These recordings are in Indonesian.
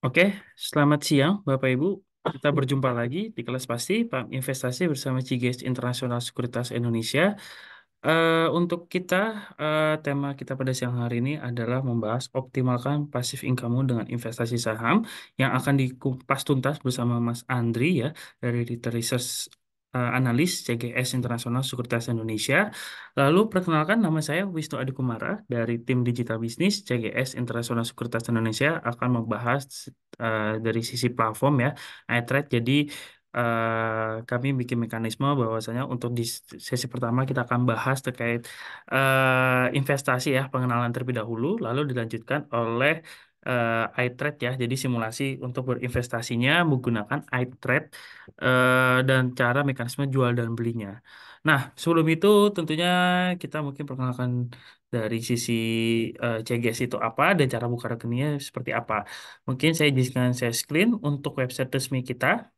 Oke, selamat siang Bapak Ibu. Kita berjumpa lagi di kelas pasti Paham Investasi bersama Ciges Internasional Sekuritas Indonesia. Untuk kita, tema kita pada siang hari ini adalah membahas optimalkan pasif income dengan investasi saham yang akan dikupas tuntas bersama Mas Andri ya dari Retail Research Analis CGS Internasional Sekuritas Indonesia. Lalu perkenalkan nama saya Wisnu Adikumara dari tim Digital Business CGS Internasional Sekuritas Indonesia akan membahas dari sisi platform ya iTrade. Jadi kami bikin mekanisme bahwasanya untuk di sesi pertama kita akan bahas terkait investasi ya, pengenalan terlebih dahulu, lalu dilanjutkan oleh iTrade ya, jadi simulasi untuk berinvestasinya menggunakan iTrade dan cara mekanisme jual dan belinya. Nah, sebelum itu tentunya kita mungkin perkenalkan dari sisi CGS itu apa dan cara buka rekeningnya seperti apa. Mungkin saya izinkan saya screen untuk website resmi kita.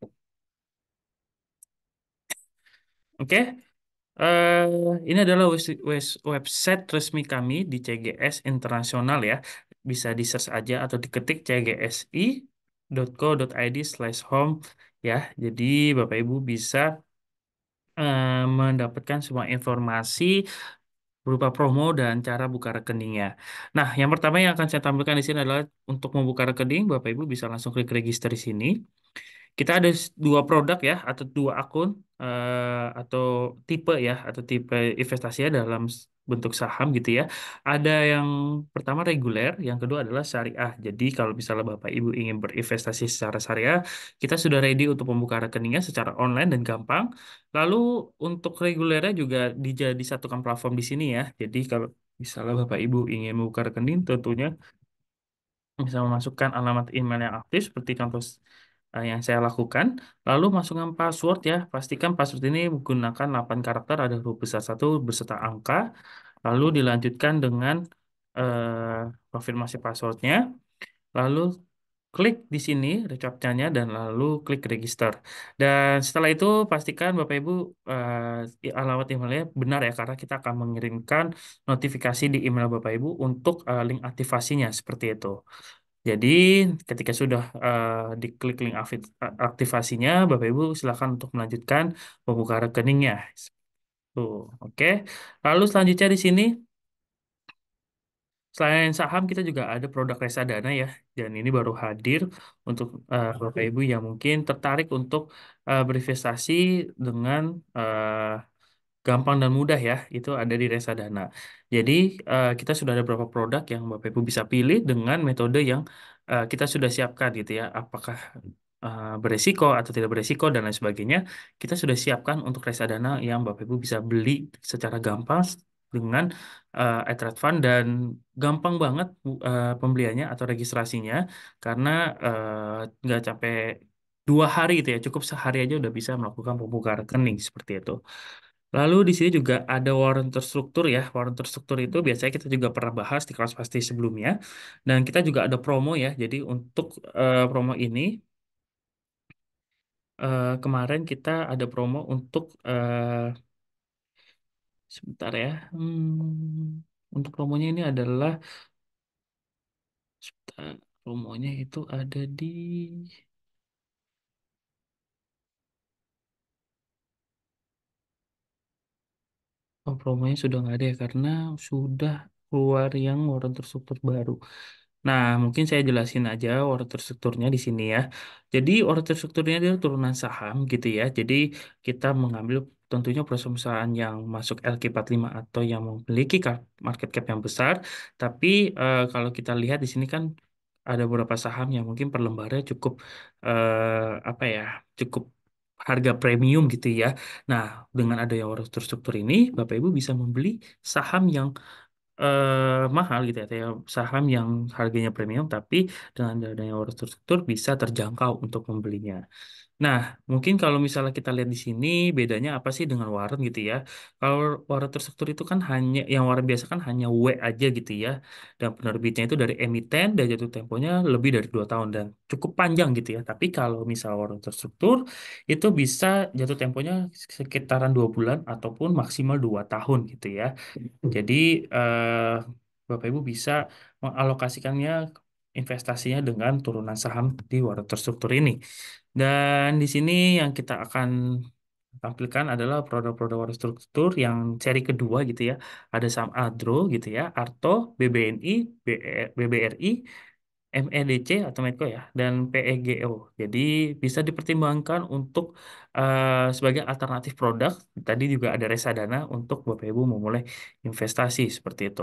Oke. Eh, ini adalah website resmi kami di CGS Internasional ya. Bisa di search aja atau diketik cgsi.co.id/home ya. Jadi Bapak Ibu bisa mendapatkan semua informasi berupa promo dan cara buka rekeningnya. Nah, yang pertama yang akan saya tampilkan di sini adalah untuk membuka rekening, Bapak Ibu bisa langsung klik register di sini. Kita ada dua produk ya, atau dua akun, atau tipe ya, atau tipe investasi ya dalam bentuk saham gitu ya. Ada yang pertama reguler, yang kedua adalah syariah. Jadi kalau misalnya Bapak Ibu ingin berinvestasi secara syariah, kita sudah ready untuk membuka rekeningnya secara online dan gampang. Lalu untuk regulernya juga disatukan platform di sini ya. Jadi kalau misalnya Bapak Ibu ingin membuka rekening, tentunya bisa memasukkan alamat email yang aktif seperti contoh yang saya lakukan. Lalu masukkan password ya. Pastikan password ini menggunakan 8 karakter, ada huruf besar satu beserta angka. Lalu dilanjutkan dengan konfirmasi passwordnya. Lalu klik di sini recaptcha-nya dan lalu klik register. Dan setelah itu pastikan Bapak Ibu alamat emailnya benar ya, karena kita akan mengirimkan notifikasi di email Bapak Ibu untuk link aktivasinya seperti itu. Jadi ketika sudah diklik link aktivasinya, Bapak Ibu silakan untuk melanjutkan membuka rekeningnya. Tuh, oke. Lalu selanjutnya di sini selain saham kita juga ada produk reksadana ya. Dan ini baru hadir untuk Bapak Ibu yang mungkin tertarik untuk berinvestasi dengan gampang dan mudah ya, itu ada di reksadana. Jadi kita sudah ada beberapa produk yang Bapak Ibu bisa pilih dengan metode yang kita sudah siapkan gitu ya. Apakah beresiko atau tidak beresiko dan lain sebagainya. Kita sudah siapkan untuk reksadana yang Bapak Ibu bisa beli secara gampang dengan iTrade Fund dan gampang banget pembeliannya atau registrasinya karena nggak sampai 2 hari itu ya, cukup sehari aja udah bisa melakukan pembukaan rekening seperti itu. Lalu di sini juga ada warren terstruktur ya. Warren terstruktur itu biasanya kita juga pernah bahas di kelas pasti sebelumnya. Dan kita juga ada promo ya. Jadi untuk promo ini kemarin kita ada promo untuk sebentar ya. Untuk promonya ini adalah sebentar, promonya itu ada di promonya sudah nggak ada ya karena sudah keluar yang warren terstruktur baru. Nah, mungkin saya jelasin aja order strukturnya di sini ya. Jadi order strukturnya dia turunan saham gitu ya. Jadi kita mengambil tentunya perusahaan yang masuk LQ45 atau yang memiliki market cap yang besar. Tapi kalau kita lihat di sini kan ada beberapa saham yang mungkin per lembarnya cukup apa ya, cukup harga premium gitu ya. Nah, dengan adanya order struktur ini, Bapak Ibu bisa membeli saham yang mahal gitu ya, kayak saham yang harganya premium tapi dengan adanya order struktur bisa terjangkau untuk membelinya. Nah, mungkin kalau misalnya kita lihat di sini bedanya apa sih dengan warren gitu ya. Kalau warren terstruktur itu kan hanya yang warren biasa kan hanya W aja gitu ya. Dan penerbitnya itu dari emiten dan jatuh temponya lebih dari 2 tahun dan cukup panjang gitu ya. Tapi kalau misal warren terstruktur itu bisa jatuh temponya sekitaran 2 bulan ataupun maksimal 2 tahun gitu ya. Jadi Bapak Ibu bisa mengalokasikannya investasinya dengan turunan saham di water terstruktur ini. Dan di sini yang kita akan tampilkan adalah produk-produk water struktur yang seri kedua gitu ya. Ada saham Adro gitu ya, Arto, BBNI, BBRI, MEDC atau Medco ya, dan PEGO. Jadi bisa dipertimbangkan untuk sebagai alternatif produk. Tadi juga ada reksadana untuk Bapak Ibu memulai investasi seperti itu.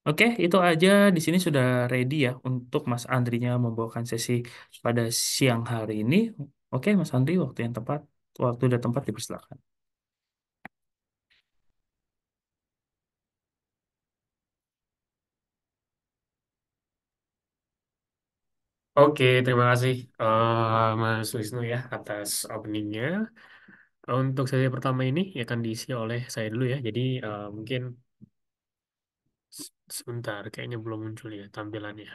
Oke, itu aja di sini sudah ready ya untuk Mas Andrinya membawakan sesi pada siang hari ini. Oke, Mas Andri, waktu dan tempat dipersilakan. Oke, terima kasih Mas Wisnu ya atas openingnya. Untuk sesi pertama ini ya akan diisi oleh saya dulu ya. Jadi mungkin sebentar, kayaknya belum muncul ya tampilannya.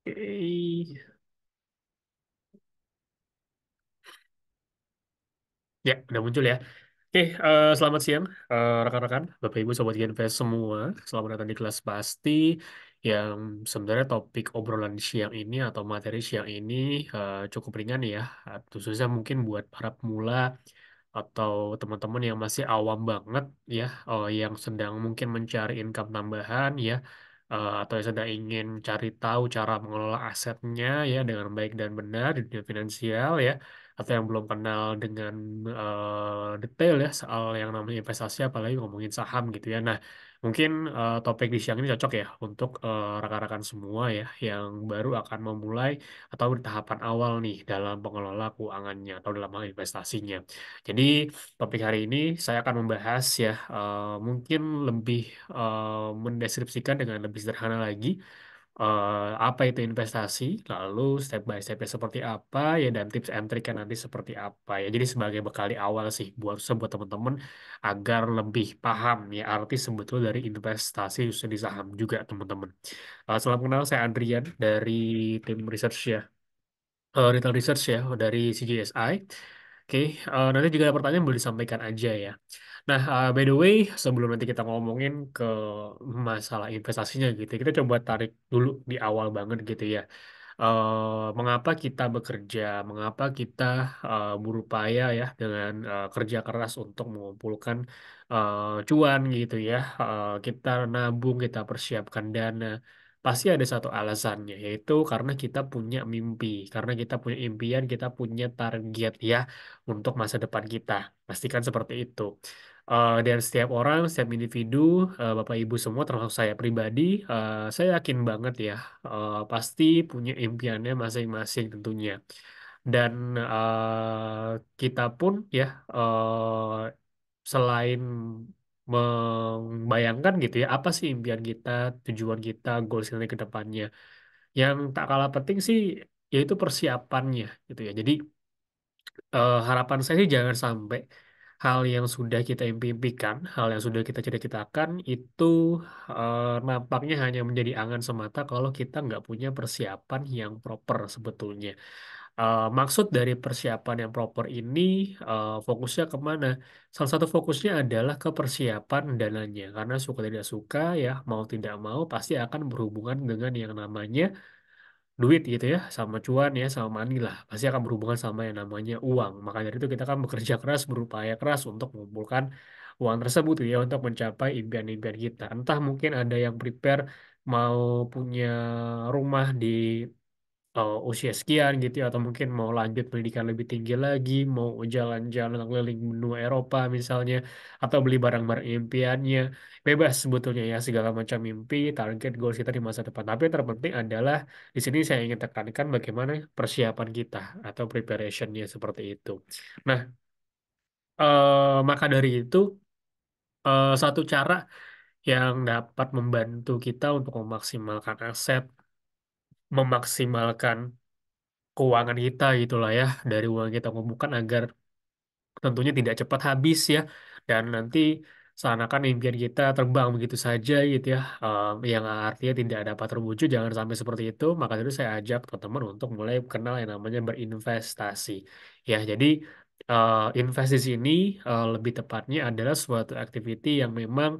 Oke, ya udah muncul ya. Oke, selamat siang rekan-rekan, Bapak Ibu, Sobat Genfest semua. Selamat datang di kelas pasti yang sebenarnya topik obrolan siang ini atau materi siang ini cukup ringan ya. Khususnya mungkin buat para pemula atau teman-teman yang masih awam banget ya, yang sedang mungkin mencari income tambahan ya, atau yang sedang ingin cari tahu cara mengelola asetnya ya dengan baik dan benar di dunia finansial ya, atau yang belum kenal dengan detail ya soal yang namanya investasi, apalagi ngomongin saham gitu ya. Nah, mungkin topik di siang ini cocok ya untuk rekan-rekan semua ya yang baru akan memulai atau di tahapan awal nih dalam pengelola keuangannya atau dalam hal investasinya. Jadi topik hari ini saya akan membahas ya, mungkin lebih mendeskripsikan dengan lebih sederhana lagi apa itu investasi, lalu step by stepnya seperti apa ya, dan tips and triknya nanti seperti apa ya. Jadi sebagai bekal di awal sih buat teman-teman agar lebih paham ya arti sebetulnya dari investasi khususnya di saham juga teman-teman. Salam kenal, saya Adrian dari tim research ya, retail research ya dari CGSI. Oke, nanti juga ada pertanyaan boleh disampaikan aja ya. Nah, by the way, sebelum nanti kita ngomongin ke masalah investasinya gitu, kita coba tarik dulu di awal banget gitu ya. Mengapa kita bekerja, mengapa kita berupaya ya dengan kerja keras untuk mengumpulkan cuan gitu ya. Kita nabung, kita persiapkan dana. Pasti ada satu alasannya, yaitu karena kita punya mimpi, karena kita punya impian, kita punya target ya untuk masa depan kita. Pastikan seperti itu. Dan setiap orang, setiap individu, Bapak Ibu semua, termasuk saya pribadi, saya yakin banget ya, pasti punya impiannya masing-masing tentunya. Dan kita pun ya, selain membayangkan gitu ya, apa sih impian kita, tujuan kita, goals kita ke depannya. Yang tak kalah penting sih, yaitu persiapannya gitu ya. Jadi harapan saya sih jangan sampai hal yang sudah kita impikan, hal yang sudah kita cita-citakan itu nampaknya hanya menjadi angan semata kalau kita nggak punya persiapan yang proper sebetulnya. Maksud dari persiapan yang proper ini fokusnya kemana? Salah satu fokusnya adalah ke persiapan dananya, karena suka tidak suka ya, mau tidak mau pasti akan berhubungan dengan yang namanya duit gitu ya, sama cuan ya, sama money lah, pasti akan berhubungan sama yang namanya uang. Maka dari itu kita kan bekerja keras, berupaya keras untuk mengumpulkan uang tersebut ya untuk mencapai impian-impian kita. Entah mungkin ada yang prepare mau punya rumah di usia sekian gitu ya, atau mungkin mau lanjut pendidikan lebih tinggi lagi, mau jalan-jalan keliling benua Eropa misalnya, atau beli barang-barang impiannya. Bebas sebetulnya ya segala macam mimpi, target, goals kita di masa depan. Tapi yang terpenting adalah di sini saya ingin tekankan bagaimana persiapan kita atau preparationnya seperti itu. Nah, maka dari itu satu cara yang dapat membantu kita untuk memaksimalkan aset, memaksimalkan keuangan kita gitulah ya, dari uang yang kita kumpulkan agar tentunya tidak cepat habis ya, dan nanti seakan-akan impian kita terbang begitu saja gitu ya, yang artinya tidak dapat terwujud. Jangan sampai seperti itu. Maka itu saya ajak teman-teman untuk mulai kenal yang namanya berinvestasi ya. Jadi investasi ini lebih tepatnya adalah suatu activity yang memang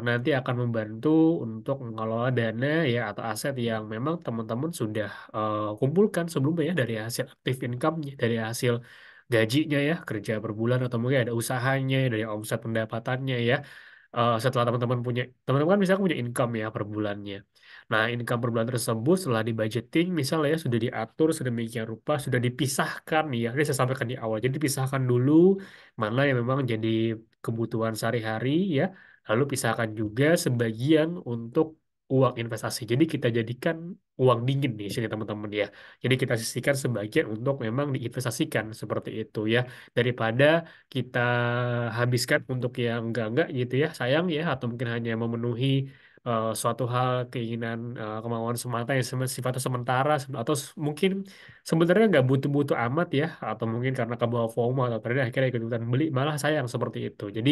nanti akan membantu untuk mengelola dana ya atau aset yang memang teman-teman sudah kumpulkan sebelumnya ya dari hasil aktif income-nya, dari hasil gajinya ya, kerja per bulan atau mungkin ada usahanya dari omset pendapatannya ya. Setelah teman-teman punya, teman-teman kan misalnya punya income ya per bulannya. Nah, income per bulan tersebut setelah di budgeting misalnya ya sudah diatur sedemikian rupa, sudah dipisahkan ya. Ini saya sampaikan di awal. Jadi dipisahkan dulu mana yang memang jadi kebutuhan sehari-hari ya. Lalu pisahkan juga sebagian untuk uang investasi. Jadi kita jadikan uang dingin nih sini teman-teman ya. Jadi kita sisihkan sebagian untuk memang diinvestasikan seperti itu ya. Daripada kita habiskan untuk yang enggak gitu ya, sayang ya, atau mungkin hanya memenuhi suatu hal keinginan kemauan semata yang sifatnya sementara atau mungkin sebenarnya nggak butuh-butuh amat ya, atau mungkin karena kebawa FOMO atau karena akhirnya ikut-ikutan beli malah sayang seperti itu. Jadi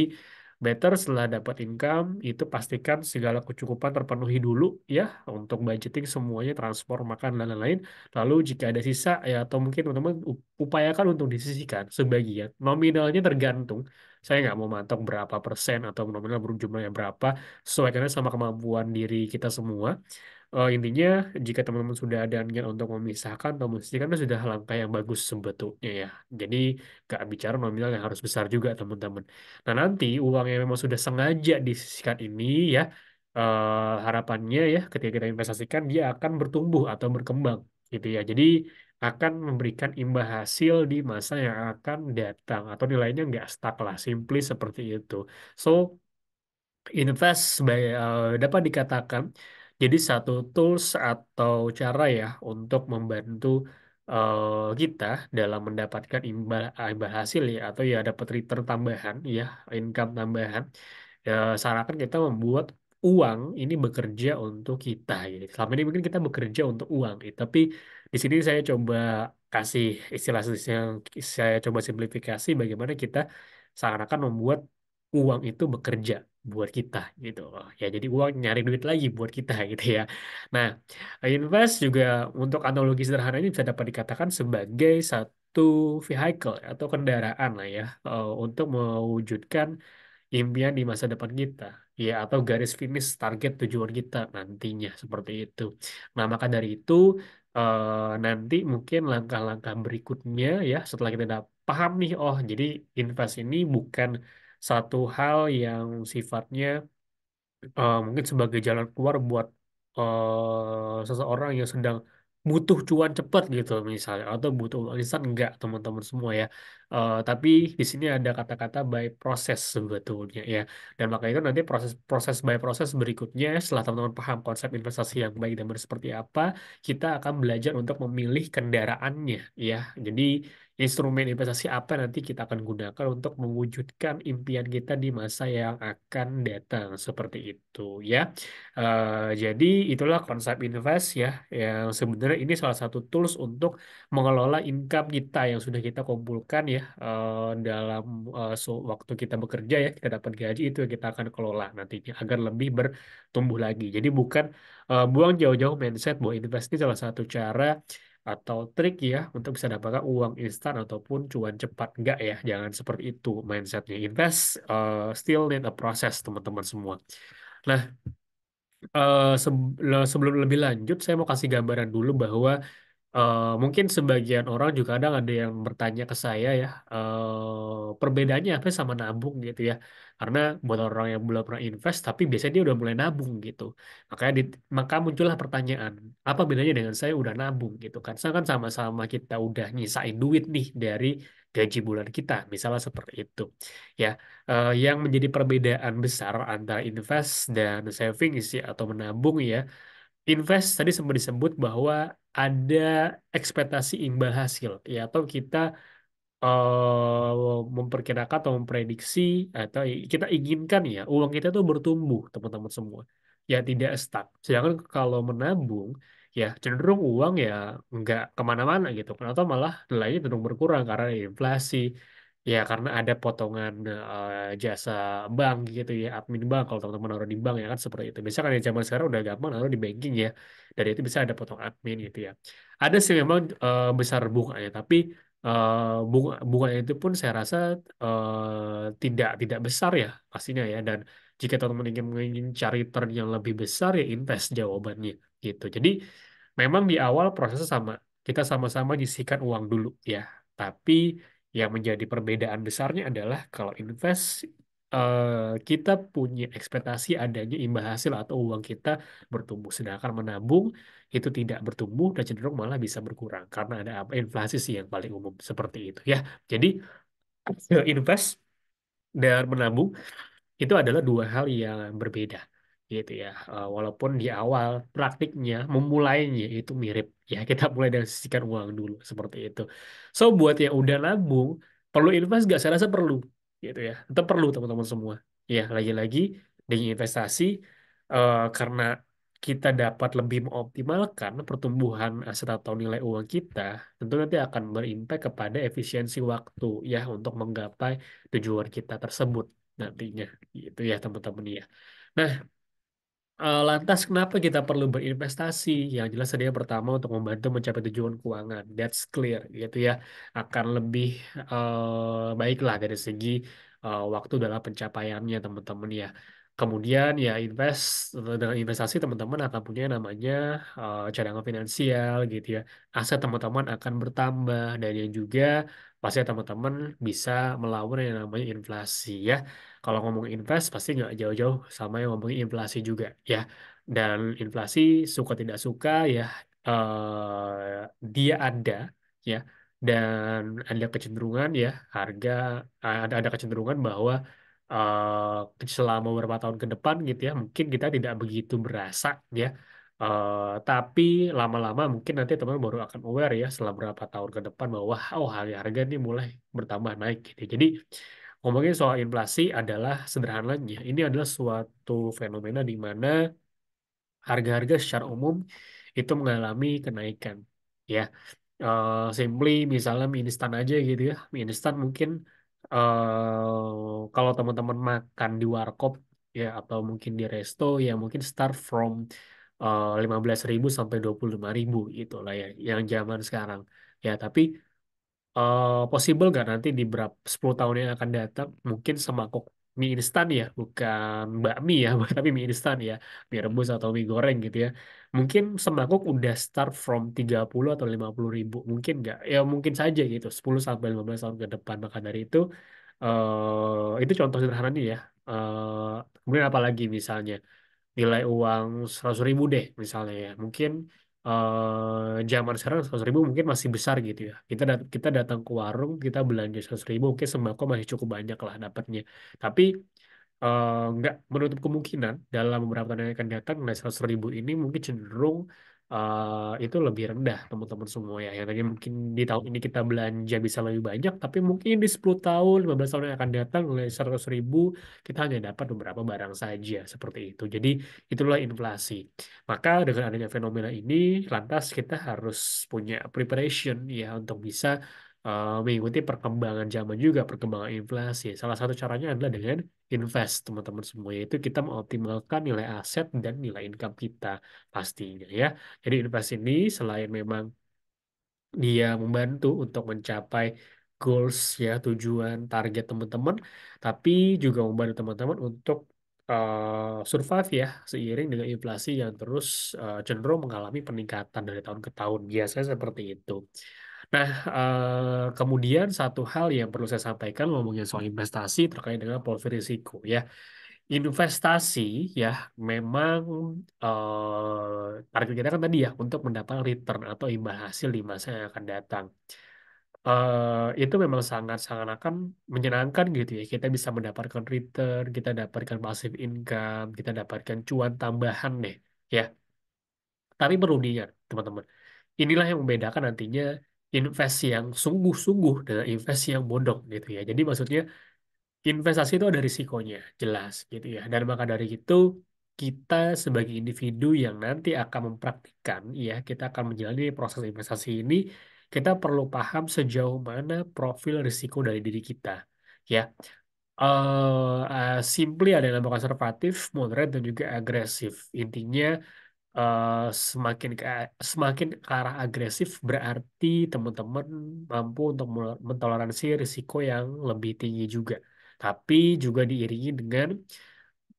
better setelah dapat income itu pastikan segala kecukupan terpenuhi dulu ya untuk budgeting semuanya transport makan dan lain-lain. Lalu jika ada sisa ya atau mungkin teman-teman upayakan untuk disisihkan sebagian. Nominalnya tergantung. Saya nggak mau matok berapa persen atau nominal berjumlahnya berapa. Sesuaikan sama kemampuan diri kita semua. Intinya, jika teman-teman sudah ada niat untuk memisahkan atau membersihkan, itu sudah langkah yang bagus sebetulnya ya. Jadi, nggak bicara nominal yang harus besar juga, teman-teman. Nah, nanti uang yang memang sudah sengaja disisihkan ini ya, harapannya ya, ketika kita investasikan, dia akan bertumbuh atau berkembang, gitu ya. Jadi, akan memberikan imbal hasil di masa yang akan datang, atau nilainya nggak stuck lah, simply seperti itu. So, invest dapat dikatakan jadi satu tools atau cara ya untuk membantu kita dalam mendapatkan imbal hasil ya atau ya dapat return tambahan ya income tambahan. Sarankan kita membuat uang ini bekerja untuk kita gitu. Selama ini mungkin kita bekerja untuk uang gitu. Tapi di sini saya coba kasih istilah-istilah yang saya coba simplifikasi bagaimana kita seakan-akan membuat uang itu bekerja buat kita gitu. Ya jadi uang nyari duit lagi buat kita gitu ya. Nah, invest juga untuk analogi sederhana ini bisa dapat dikatakan sebagai satu vehicle atau kendaraan lah ya untuk mewujudkan impian di masa depan kita ya atau garis finish target tujuan kita nantinya seperti itu. Nah, maka dari itu nanti mungkin langkah-langkah berikutnya ya setelah kita udah paham nih oh jadi invest ini bukan satu hal yang sifatnya mungkin sebagai jalan keluar buat seseorang yang sedang butuh cuan cepat gitu misalnya atau butuh uang instan enggak teman-teman semua ya. Tapi di sini ada kata-kata by proses sebetulnya ya dan maka itu nanti proses by proses berikutnya setelah teman-teman paham konsep investasi yang baik dan benar seperti apa kita akan belajar untuk memilih kendaraannya ya. Jadi instrumen investasi apa nanti kita akan gunakan untuk mewujudkan impian kita di masa yang akan datang seperti itu ya. Jadi itulah konsep invest ya yang sebenarnya ini salah satu tools untuk mengelola income kita yang sudah kita kumpulkan ya dalam waktu kita bekerja ya kita dapat gaji itu yang kita akan kelola nantinya agar lebih bertumbuh lagi. Jadi bukan buang jauh-jauh mindset bahwa invest ini salah satu cara atau trik ya untuk bisa dapatkan uang instan ataupun cuan cepat. Enggak ya, jangan seperti itu mindsetnya. Invest still need a process teman-teman semua. Nah, sebelum lebih lanjut, saya mau kasih gambaran dulu bahwa mungkin sebagian orang juga kadang ada yang bertanya ke saya ya, perbedaannya apa sama nabung gitu ya. Karena buat orang yang belum pernah invest, tapi biasanya dia udah mulai nabung gitu. Makanya maka muncullah pertanyaan, apa bedanya dengan saya udah nabung gitu kan? Saya kan sama-sama kita udah nyisain duit nih dari gaji bulan kita, misalnya seperti itu. Ya, yang menjadi perbedaan besar antara invest dan saving isi atau menabung ya. Invest tadi sempat disebut bahwa ada ekspektasi imbal hasil ya atau kita memperkirakan atau memprediksi atau kita inginkan ya uang kita tuh bertumbuh teman-teman semua ya tidak stuck. Sedangkan kalau menabung ya cenderung uang ya nggak kemana-mana gitu kan atau malah nilainya cenderung berkurang karena inflasi ya karena ada potongan jasa bank gitu ya admin bank kalau teman-teman naruh di bank ya kan seperti itu. Biasanya kan di zaman sekarang udah gampang naruh di banking ya dari itu bisa ada potong admin gitu ya. Ada sih memang besar bunganya tapi bunga bunga itu pun saya rasa tidak tidak besar ya pastinya ya dan Jika teman-teman ingin cari return yang lebih besar ya invest jawabannya gitu. Jadi memang di awal prosesnya sama, kita sama-sama nyisihkan uang dulu ya. Tapi yang menjadi perbedaan besarnya adalah kalau invest kita punya ekspektasi adanya imbal hasil atau uang kita bertumbuh, sedangkan menabung itu tidak bertumbuh dan cenderung malah bisa berkurang karena ada apa inflasi sih yang paling umum seperti itu ya. Jadi invest dan menabung itu adalah dua hal yang berbeda gitu ya. Walaupun di awal praktiknya memulainya itu mirip ya, kita mulai dari sisihkan uang dulu seperti itu. So buat yang udah nabung perlu invest gak? Saya rasa perlu gitu ya, tetap perlu teman-teman semua ya. Lagi-lagi dengan investasi karena kita dapat lebih mengoptimalkan pertumbuhan aset atau nilai uang kita, tentu nanti akan berimpact kepada efisiensi waktu ya untuk menggapai tujuan kita tersebut nantinya gitu ya teman-teman ya. Nah, lantas kenapa kita perlu berinvestasi? Yang jelas tadi yang pertama untuk membantu mencapai tujuan keuangan. That's clear gitu ya. Akan lebih baiklah dari segi waktu dalam pencapaiannya teman-teman ya. Kemudian ya dengan investasi teman-teman akan punya yang namanya cadangan finansial gitu ya. Aset teman-teman akan bertambah dan yang juga pasti teman-teman bisa melawan yang namanya inflasi ya. Kalau ngomong invest pasti nggak jauh-jauh sama yang ngomongin inflasi juga ya. Dan inflasi suka tidak suka ya dia ada ya. Dan ada kecenderungan ya harga ada kecenderungan bahwa selama beberapa tahun ke depan gitu ya mungkin kita tidak begitu berasa ya. Tapi lama-lama mungkin nanti teman baru akan aware ya setelah beberapa tahun ke depan bahwa oh harga-harga ini mulai bertambah naik gitu. Jadi ngomongin soal inflasi adalah sederhananya, ini adalah suatu fenomena di mana harga-harga secara umum itu mengalami kenaikan. Ya, simply misalnya mie instan aja gitu ya, mie instan mungkin kalau teman-teman makan di warkop ya atau mungkin di resto ya mungkin start from 15.000 sampai 25.000 gitu lah ya, yang zaman sekarang. Ya, tapi possible nggak nanti di berapa 10 tahun yang akan datang mungkin semangkok mie instan ya bukan bakmi ya tapi mie instan ya, mie rebus atau mie goreng gitu ya, mungkin semangkok udah start from 30 atau 50.000 mungkin nggak ya, mungkin saja gitu 10 sampai 15 tahun ke depan. Maka dari itu contoh sederhananya ya. Kemudian apalagi misalnya nilai uang 100.000 deh misalnya ya mungkin zaman sekarang 100.000 mungkin masih besar gitu ya, kita datang ke warung kita belanja 100.000 mungkin sembako masih cukup banyak lah dapatnya. Tapi nggak menutup kemungkinan dalam beberapa tahun yang akan datang nilai 100.000 ini mungkin cenderung itu lebih rendah teman-teman semua ya. Yang tadi mungkin di tahun ini kita belanja bisa lebih banyak, tapi mungkin di 10 tahun, 15 tahun yang akan datang nilai 100.000 kita hanya dapat beberapa barang saja seperti itu. Jadi itulah inflasi. Maka dengan adanya fenomena ini, lantas kita harus punya preparation ya untuk bisa mengikuti perkembangan zaman juga, perkembangan inflasi. Salah satu caranya adalah dengan invest, teman-teman semua, yaitu kita mengoptimalkan nilai aset dan nilai income kita pastinya ya. Jadi invest ini selain memang dia membantu untuk mencapai goals ya, tujuan, target teman-teman, tapi juga membantu teman-teman untuk survive ya seiring dengan inflasi yang terus cenderung mengalami peningkatan dari tahun ke tahun. Biasanya seperti itu. Nah, kemudian satu hal yang perlu saya sampaikan ngomongin soal investasi terkait dengan portfolio risiko ya. Investasi ya memang target kita kan tadi ya untuk mendapatkan return atau imbal hasil di masa yang akan datang. Itu memang sangat-sangat akan menyenangkan gitu ya. Kita bisa mendapatkan return, kita dapatkan passive income, kita dapatkan cuan tambahan deh ya. Tapi perlu diingat teman-teman, inilah yang membedakan nantinya invest yang sungguh-sungguh dengan invest yang bodong gitu ya. Jadi maksudnya investasi itu ada risikonya, jelas gitu ya. Dan maka dari itu, kita sebagai individu yang nanti akan mempraktikkan, ya, kita akan menjalani proses investasi ini, kita perlu paham sejauh mana profil risiko dari diri kita. Ya, simply ada yang namanya konservatif, moderate, dan juga agresif. Intinya, eh, semakin ke arah agresif berarti teman-teman mampu untuk mentoleransi risiko yang lebih tinggi juga. Tapi juga diiringi dengan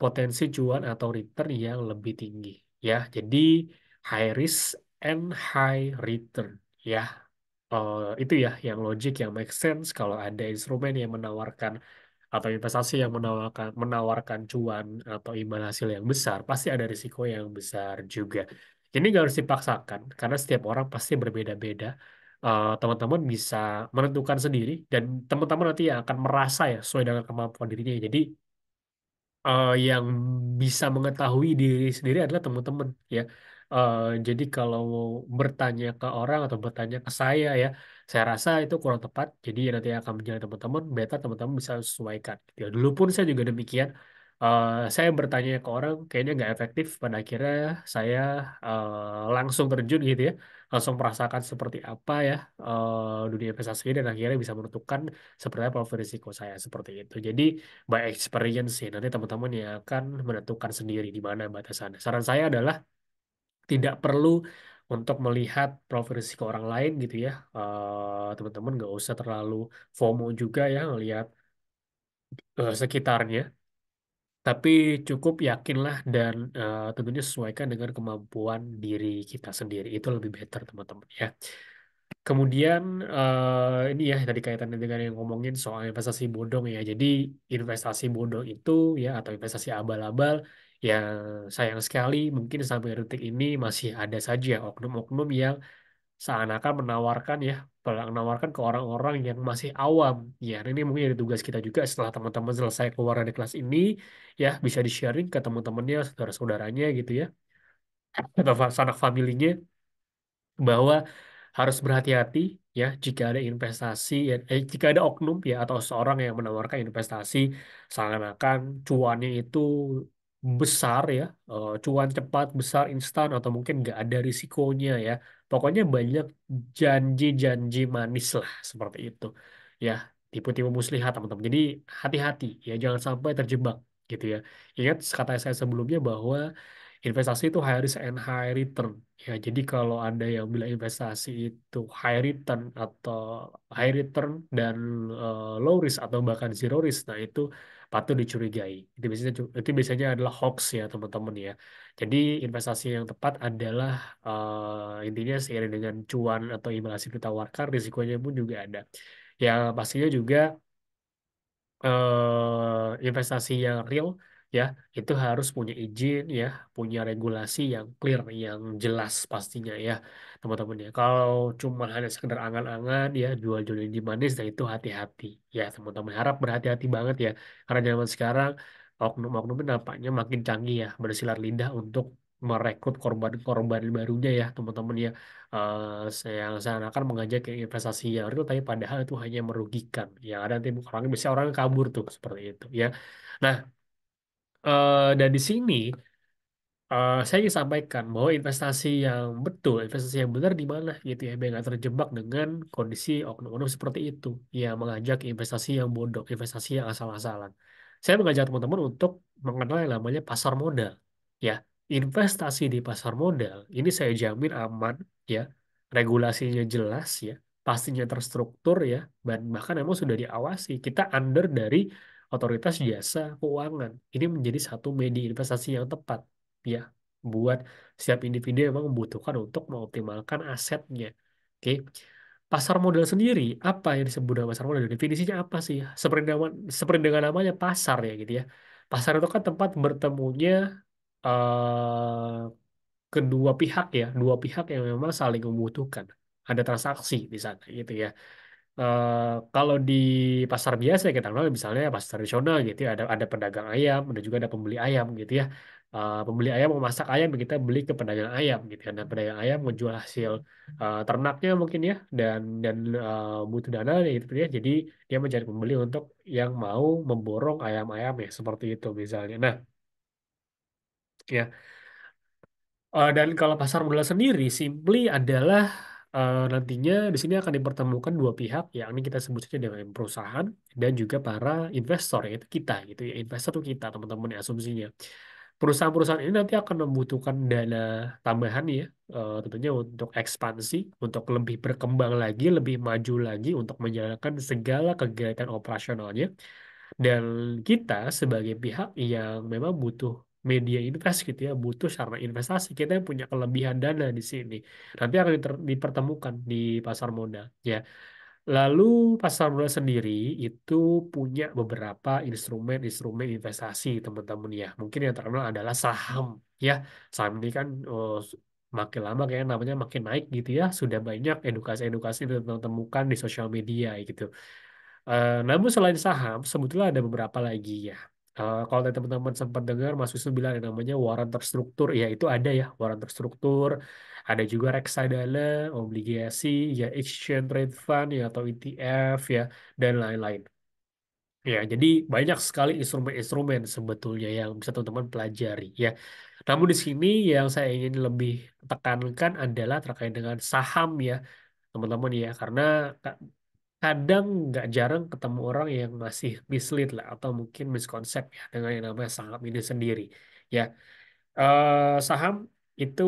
potensi cuan atau return yang lebih tinggi. Ya, jadi high risk and high return. Ya, itu ya yang logik yang make sense kalau ada instrumen yang menawarkan atau investasi yang menawarkan cuan atau imbal hasil yang besar, pasti ada risiko yang besar juga. Jadi nggak harus dipaksakan, karena setiap orang pasti berbeda-beda. Teman-teman bisa menentukan sendiri, dan teman-teman nanti yang akan merasa ya sesuai dengan kemampuan dirinya. Jadi yang bisa mengetahui diri sendiri adalah teman-teman ya. Jadi kalau bertanya ke orang atau bertanya ke saya rasa itu kurang tepat. Jadi nanti akan menjadi teman-teman, better teman-teman bisa sesuaikan. Ya, dulu pun saya juga demikian. Saya bertanya ke orang kayaknya nggak efektif. Pada akhirnya saya langsung terjun gitu ya, langsung merasakan seperti apa ya dunia investasi ini, dan akhirnya bisa menentukan seperti apa profil risiko saya seperti itu. Jadi by experience sih. Nanti teman-teman yang akan menentukan sendiri di mana batasan. Saran saya adalah tidak perlu untuk melihat profil risiko orang lain gitu ya. Teman-teman nggak usah terlalu FOMO juga ya ngelihat sekitarnya. Tapi cukup yakinlah dan tentunya sesuaikan dengan kemampuan diri kita sendiri. Itu lebih better teman-teman ya. Kemudian ini ya tadi kaitannya dengan yang ngomongin soal investasi bodong ya. Jadi investasi bodong itu ya atau investasi abal-abal yang sayang sekali mungkin sampai detik ini masih ada saja oknum-oknum yang seakan-akan menawarkan ke orang-orang yang masih awam. Ya, ini mungkin jadi tugas kita juga setelah teman-teman selesai keluar dari kelas ini ya bisa di-sharing ke teman-temannya, saudara-saudaranya gitu ya atau sanak familinya bahwa harus berhati-hati ya jika ada investasi ya, jika ada oknum ya atau seorang yang menawarkan investasi seakan-akan cuannya itu besar ya, cuan cepat besar instan atau mungkin nggak ada risikonya ya, pokoknya banyak janji-janji manis lah seperti itu ya, tipu-tipu muslihat teman-teman. Jadi hati-hati ya, jangan sampai terjebak gitu ya. Ingat kata saya sebelumnya bahwa investasi itu high risk and high return. Ya, jadi kalau ada yang bilang investasi itu high return dan low risk atau bahkan zero risk, nah itu patut dicurigai. Itu biasanya adalah hoax ya teman-teman ya. Jadi investasi yang tepat adalah intinya seiring dengan cuan atau imbal hasil ditawarkan, risikonya pun juga ada. Ya pastinya juga investasi yang real ya itu harus punya izin ya, punya regulasi yang clear, yang jelas pastinya ya teman-teman ya. Kalau cuma hanya sekedar angan-angan ya jual-jual janji manis, nah itu hati-hati ya teman-teman. Harap berhati-hati banget ya, karena zaman sekarang oknum-oknum ini nampaknya makin canggih ya, bersilar lidah untuk merekrut korban-korban barunya ya teman-teman ya. Yang seakan mengajak ke investasi yang real tapi padahal itu hanya merugikan. Yang ada nanti orangnya bisa orang kabur tuh seperti itu ya. Nah, dan di sini saya ingin sampaikan bahwa investasi yang betul, investasi yang benar di mana gitu ya, biar nggak terjebak dengan kondisi oknum-oknum seperti itu yang mengajak investasi yang bodoh, investasi yang asal-asalan. Saya mengajak teman-teman untuk mengenal yang namanya pasar modal. Ya, investasi di pasar modal ini saya jamin aman ya, regulasinya jelas ya, pastinya terstruktur ya, dan bahkan memang sudah diawasi. Kita under dari otoritas jasa keuangan. Ini menjadi satu media investasi yang tepat ya buat setiap individu yang memang membutuhkan untuk mengoptimalkan asetnya. Oke. Pasar modal sendiri, apa yang disebut dengan pasar modal? Definisinya apa sih? Seperti dengan namanya pasar ya gitu ya. Pasar itu kan tempat bertemunya eh, kedua pihak ya, dua pihak yang memang saling membutuhkan. Ada transaksi di sana gitu ya. Kalau di pasar biasa ya kita kenal misalnya pasar tradisional gitu ya, ada pedagang ayam, ada juga ada pembeli ayam gitu ya. Pembeli ayam mau masak ayam, kita beli ke pedagang ayam gitu ya. Dan pedagang ayam menjual hasil ternaknya mungkin ya, dan butuh dana ya gitu ya. Jadi dia mencari pembeli untuk yang mau memborong ayam-ayam ya seperti itu misalnya. Nah, ya. Dan kalau pasar modal sendiri, simply adalah nantinya di sini akan dipertemukan dua pihak, yakni kita sebut saja dengan perusahaan dan juga para investor, yaitu kita gitu ya. Investor itu kita, teman-teman ya, asumsinya. Perusahaan-perusahaan ini nanti akan membutuhkan dana tambahan ya, tentunya untuk ekspansi, untuk lebih berkembang lagi, lebih maju lagi untuk menjalankan segala kegiatan operasionalnya. Dan kita sebagai pihak yang memang butuh media invest gitu ya, butuh sarana investasi, kita yang punya kelebihan dana di sini. Nanti akan dipertemukan di pasar modal. Ya, lalu pasar modal sendiri itu punya beberapa instrumen-instrumen investasi, teman-teman ya. Mungkin yang terkenal adalah saham ya. Saham ini kan makin lama kayak namanya makin naik gitu ya. Sudah banyak edukasi-edukasi yang temukan di sosial media gitu. Namun selain saham, sebetulnya ada beberapa lagi ya. Kalau tadi teman-teman sempat dengar Mas Wisnu bilang yang namanya waran terstruktur, ya itu ada ya waran terstruktur. Ada juga reksadana, obligasi, ya exchange rate fund ya atau ETF ya dan lain-lain. Ya, jadi banyak sekali instrumen-instrumen sebetulnya yang bisa teman-teman pelajari ya. Namun di sini yang saya ingin lebih tekankan adalah terkait dengan saham ya, teman-teman ya, karena kadang nggak jarang ketemu orang yang masih mislead lah atau mungkin miskonsep ya dengan yang namanya saham ini sendiri. Ya, saham itu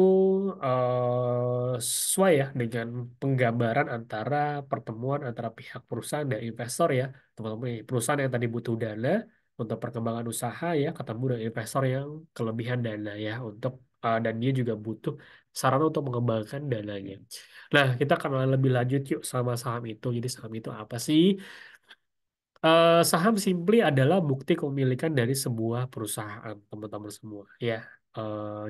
sesuai ya dengan penggambaran antara pertemuan antara pihak perusahaan dan investor ya, teman-teman. Perusahaan yang tadi butuh dana untuk perkembangan usaha ya, ketemu dengan investor yang kelebihan dana ya untuk dan dia juga butuh sarana untuk mengembangkan dananya. Nah, kita akan lebih lanjut yuk sama saham itu. Jadi saham itu apa sih? Saham simply adalah bukti kepemilikan dari sebuah perusahaan, teman-teman semua. Ya,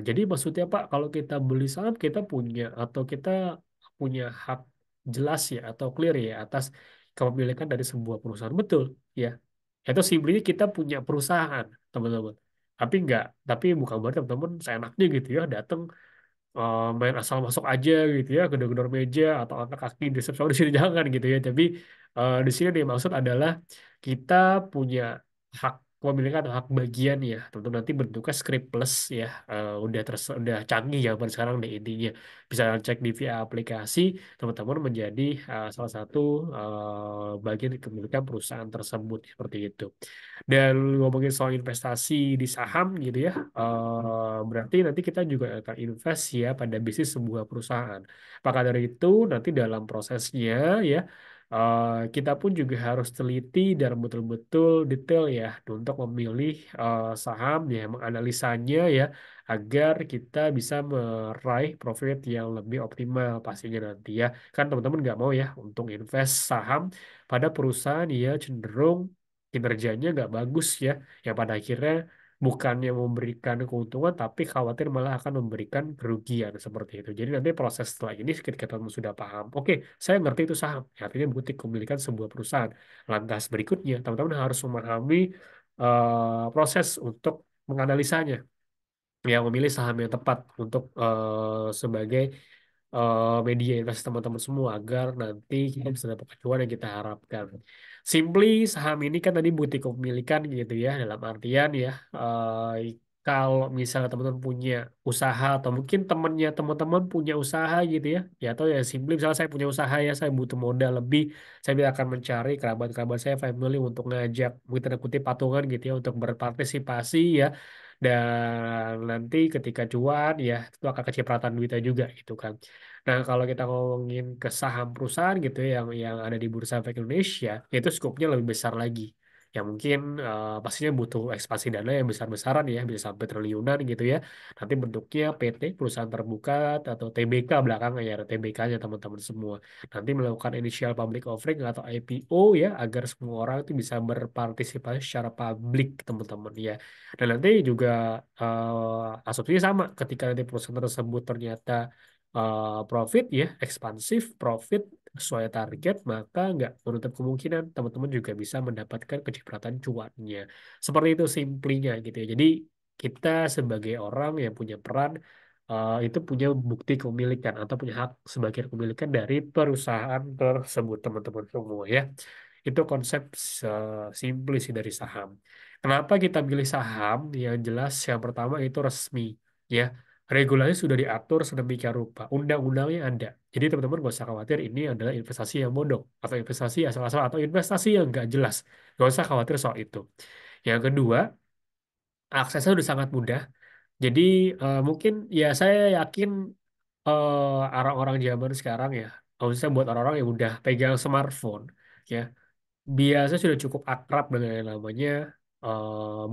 jadi maksudnya Pak, kalau kita beli saham, kita punya atau kita punya hak jelas ya atau clear ya atas kepemilikan dari sebuah perusahaan. Betul, ya. Itu simply kita punya perusahaan, teman-teman. Tapi bukan berarti teman-teman seenaknya gitu ya, datang main asal masuk aja gitu ya, gedor-gedor meja atau angkat kaki di resepsi di sini jangan gitu ya. Tapi di sini yang dimaksud adalah kita punya hak kepemilikan atau hak bagian ya. Tentu nanti bentuknya scriptless ya. Udah canggih ya pada sekarang deh intinya. Bisa cek di via aplikasi, teman-teman menjadi salah satu bagian kepemilikan perusahaan tersebut seperti itu. Dan ngomongin soal investasi di saham gitu ya, berarti nanti kita juga akan invest ya pada bisnis sebuah perusahaan. Maka dari itu nanti dalam prosesnya ya, kita pun juga harus teliti dan betul-betul detail ya untuk memilih saham ya, menganalisanya ya, agar kita bisa meraih profit yang lebih optimal pastinya nanti ya. Kan teman-teman nggak mau ya untuk invest saham pada perusahaan ya cenderung kinerjanya nggak bagus ya, yang pada akhirnya bukannya memberikan keuntungan tapi khawatir malah akan memberikan kerugian seperti itu. Jadi nanti proses setelah ini ketika teman sudah paham, oke, saya ngerti itu saham, ya, artinya bukti kepemilikan sebuah perusahaan. Lantas berikutnya, teman-teman harus memahami proses untuk menganalisanya, yang memilih saham yang tepat untuk sebagai media investasi teman-teman semua agar nanti kita bisa dapat kecuan yang kita harapkan. Simply saham ini kan tadi bukti kepemilikan gitu ya, dalam artian ya kalau misalnya teman-teman punya usaha atau mungkin temannya teman-teman punya usaha gitu ya atau ya simply misalnya saya punya usaha ya, saya butuh modal lebih, saya akan mencari kerabat-kerabat saya, family untuk ngajak mungkin tanda kutip patungan gitu ya untuk berpartisipasi ya, dan nanti ketika cuan ya itu akan kecipratan duitnya juga gitu kan. Nah, kalau kita ngomongin ke saham perusahaan gitu ya, yang ada di Bursa Efek Indonesia, itu skopnya lebih besar lagi. Yang mungkin pastinya butuh ekspansi dana yang besar-besaran ya, bisa sampai triliunan gitu ya. Nanti bentuknya PT, perusahaan terbuka, atau TBK belakangnya ya, ada TBK-nya teman-teman semua. Nanti melakukan initial public offering atau IPO ya, agar semua orang itu bisa berpartisipasi secara publik teman-teman ya. Dan nanti juga asumsinya sama, ketika nanti perusahaan tersebut ternyata profit ya, ekspansif, profit sesuai target, maka nggak menutup kemungkinan teman-teman juga bisa mendapatkan kecipratan cuannya. Seperti itu simplinya gitu ya. Jadi kita sebagai orang yang punya peran itu punya bukti kepemilikan atau punya hak sebagai kepemilikan dari perusahaan tersebut teman-teman semua ya. Itu konsep simpli sih dari saham. Kenapa kita pilih saham? Yang jelas yang pertama itu resmi ya. Regulasi sudah diatur sedemikian rupa. Undang-undangnya ada. Jadi teman-teman gak usah khawatir ini adalah investasi yang bodong. Atau investasi asal-asal. Atau investasi yang nggak jelas. Gak usah khawatir soal itu. Yang kedua, aksesnya sudah sangat mudah. Jadi mungkin ya saya yakin orang-orang zaman sekarang ya. Khususnya buat orang-orang yang udah pegang smartphone. Ya, biasa sudah cukup akrab dengan yang namanya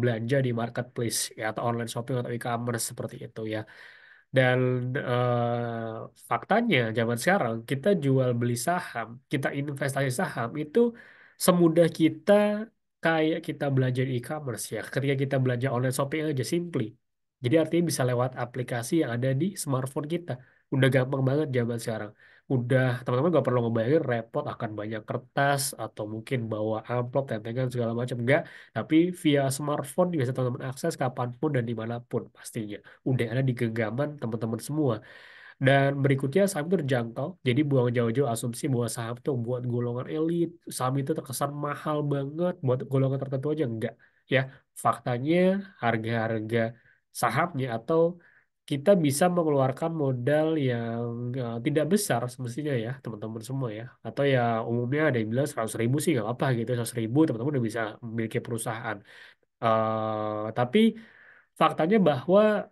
belanja di marketplace ya, atau online shopping atau e-commerce seperti itu ya. Dan faktanya zaman sekarang kita jual beli saham, kita investasi saham itu semudah kita kayak kita belanja di e-commerce ya. Ketika kita belanja online shopping aja simply. Jadi artinya bisa lewat aplikasi yang ada di smartphone kita. Udah gampang banget zaman sekarang. Udah teman-teman gak perlu ngebayangin repot akan banyak kertas atau mungkin bawa amplop, tentengan segala macam. Enggak, tapi via smartphone bisa teman-teman akses kapanpun dan dimanapun pastinya udah ada di genggaman teman-teman semua. Dan berikutnya saham itu terjangkau. Jadi buang jauh-jauh asumsi bahwa saham itu buat golongan elit, saham itu terkesan mahal banget buat golongan tertentu aja enggak. Ya, faktanya harga-harga sahamnya atau kita bisa mengeluarkan modal yang tidak besar semestinya ya teman-teman semua ya. Atau ya umumnya ada yang bilang 100.000 sih nggak apa gitu, 100.000 teman-teman udah bisa memiliki perusahaan. Tapi faktanya bahwa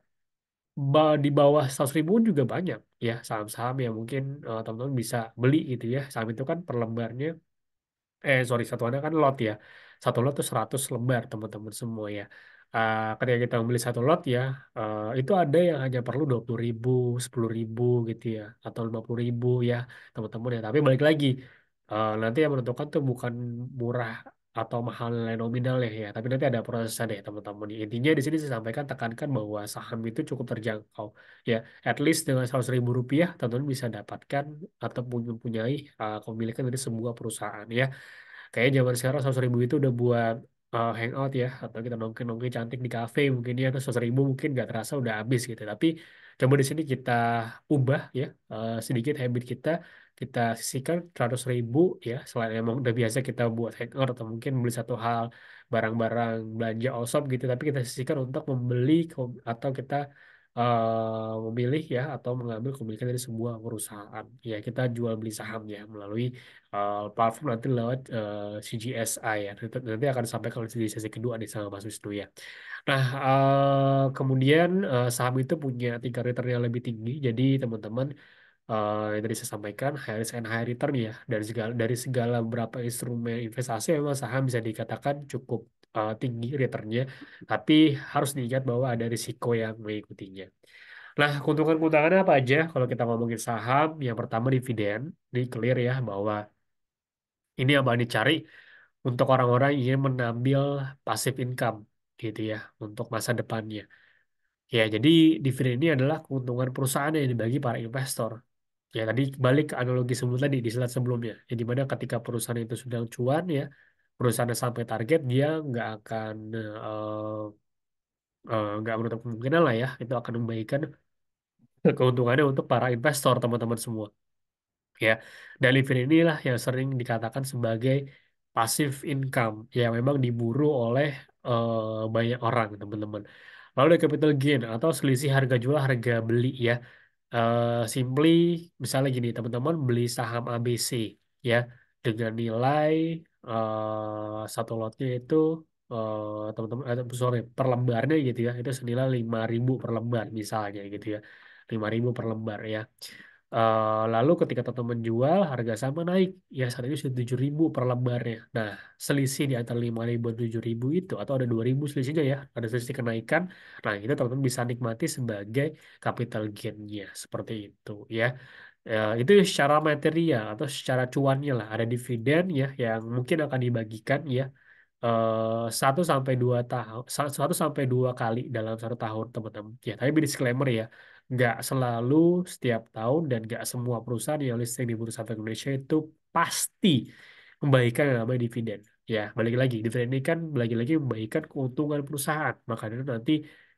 di bawah 100.000 juga banyak ya saham-saham yang mungkin teman-teman bisa beli gitu ya. Saham itu kan per lembarnya, sorry, satuannya kan lot ya. Satu lot tuh 100 lembar teman-teman semua ya. Ketika kita membeli satu lot ya, itu ada yang hanya perlu 20.000, 10.000 gitu ya, atau 50.000 ya teman-teman ya. Tapi balik lagi, nanti yang menentukan tuh bukan murah atau mahal nilai nominal ya, tapi nanti ada prosesnya deh teman-teman. Intinya di sini saya sampaikan tekankan bahwa saham itu cukup terjangkau ya. At least dengan 100.000 rupiah teman-teman bisa dapatkan atau mempunyai kepemilikan dari sebuah perusahaan ya. Kayak zaman sekarang 100.000 itu udah buat hangout ya, atau kita nongkrong-nongkrong cantik di kafe mungkin ya, terus 100.000 mungkin nggak terasa udah habis gitu. Tapi coba di sini kita ubah ya, sedikit habit kita sisihkan 100.000 ya. Selain emang udah biasa kita buat hangout atau mungkin beli satu hal barang-barang belanja all shop gitu, tapi kita sisihkan untuk membeli atau kita memilih ya atau mengambil kepemilikan dari sebuah perusahaan. Ya kita jual beli sahamnya melalui platform nanti lewat CGSI ya. Nanti akan disampaikan di sesi kedua nih sama Mas Wisnu ya. Nah, kemudian saham itu punya tingkat return yang lebih tinggi. Jadi teman-teman yang tadi saya sampaikan high risk and high return ya. Dari segala beberapa instrumen investasi memang saham bisa dikatakan cukup tinggi returnnya. Tapi harus diingat bahwa ada risiko yang mengikutinya. Nah, keuntungan-keuntungannya apa aja kalau kita ngomongin saham? Yang pertama dividen. Ini clear ya bahwa ini yang bakal dicari untuk orang-orang yang ingin mengambil passive income gitu ya untuk masa depannya. Ya, jadi dividen ini adalah keuntungan perusahaan yang dibagi para investor. Ya, tadi balik ke analogi sebelum tadi di slide sebelumnya. Ya, di mana ketika perusahaan itu sedang cuan ya, perusahaan sampai target dia nggak menutup kemungkinan lah ya, itu akan membagikan keuntungannya untuk para investor teman-teman semua. Ya, dan living inilah yang sering dikatakan sebagai passive income yang memang diburu oleh banyak orang, teman-teman. Lalu ada capital gain atau selisih harga jual harga beli ya. Simply misalnya gini, teman-teman beli saham ABC ya dengan nilai satu lotnya itu teman-teman sorry per lembarnya gitu ya, itu senilai 5.000 per lembar misalnya gitu ya. 5.000 per lembar ya. Lalu ketika teman-teman jual harga sama naik ya, saat ini sudah 7.000 per lembarnya. Nah, selisih di antara 5.000 dan 7.000 itu atau ada 2.000 selisihnya ya, ada selisih kenaikan. Nah, itu teman-teman bisa nikmati sebagai capital gain-nya seperti itu ya. Itu secara material atau secara cuannya lah, ada dividen ya yang mungkin akan dibagikan ya, 1 sampai 2 tahun, 1 sampai 2 kali dalam 1 tahun teman-teman. Ya, tapi disclaimer ya, nggak selalu setiap tahun dan nggak semua perusahaan yang listing di Bursa Efek Indonesia itu pasti membagikan yang namanya dividen. Ya, balik lagi, dividen ini kan lagi-lagi membagikan keuntungan perusahaan. Makanya itu nanti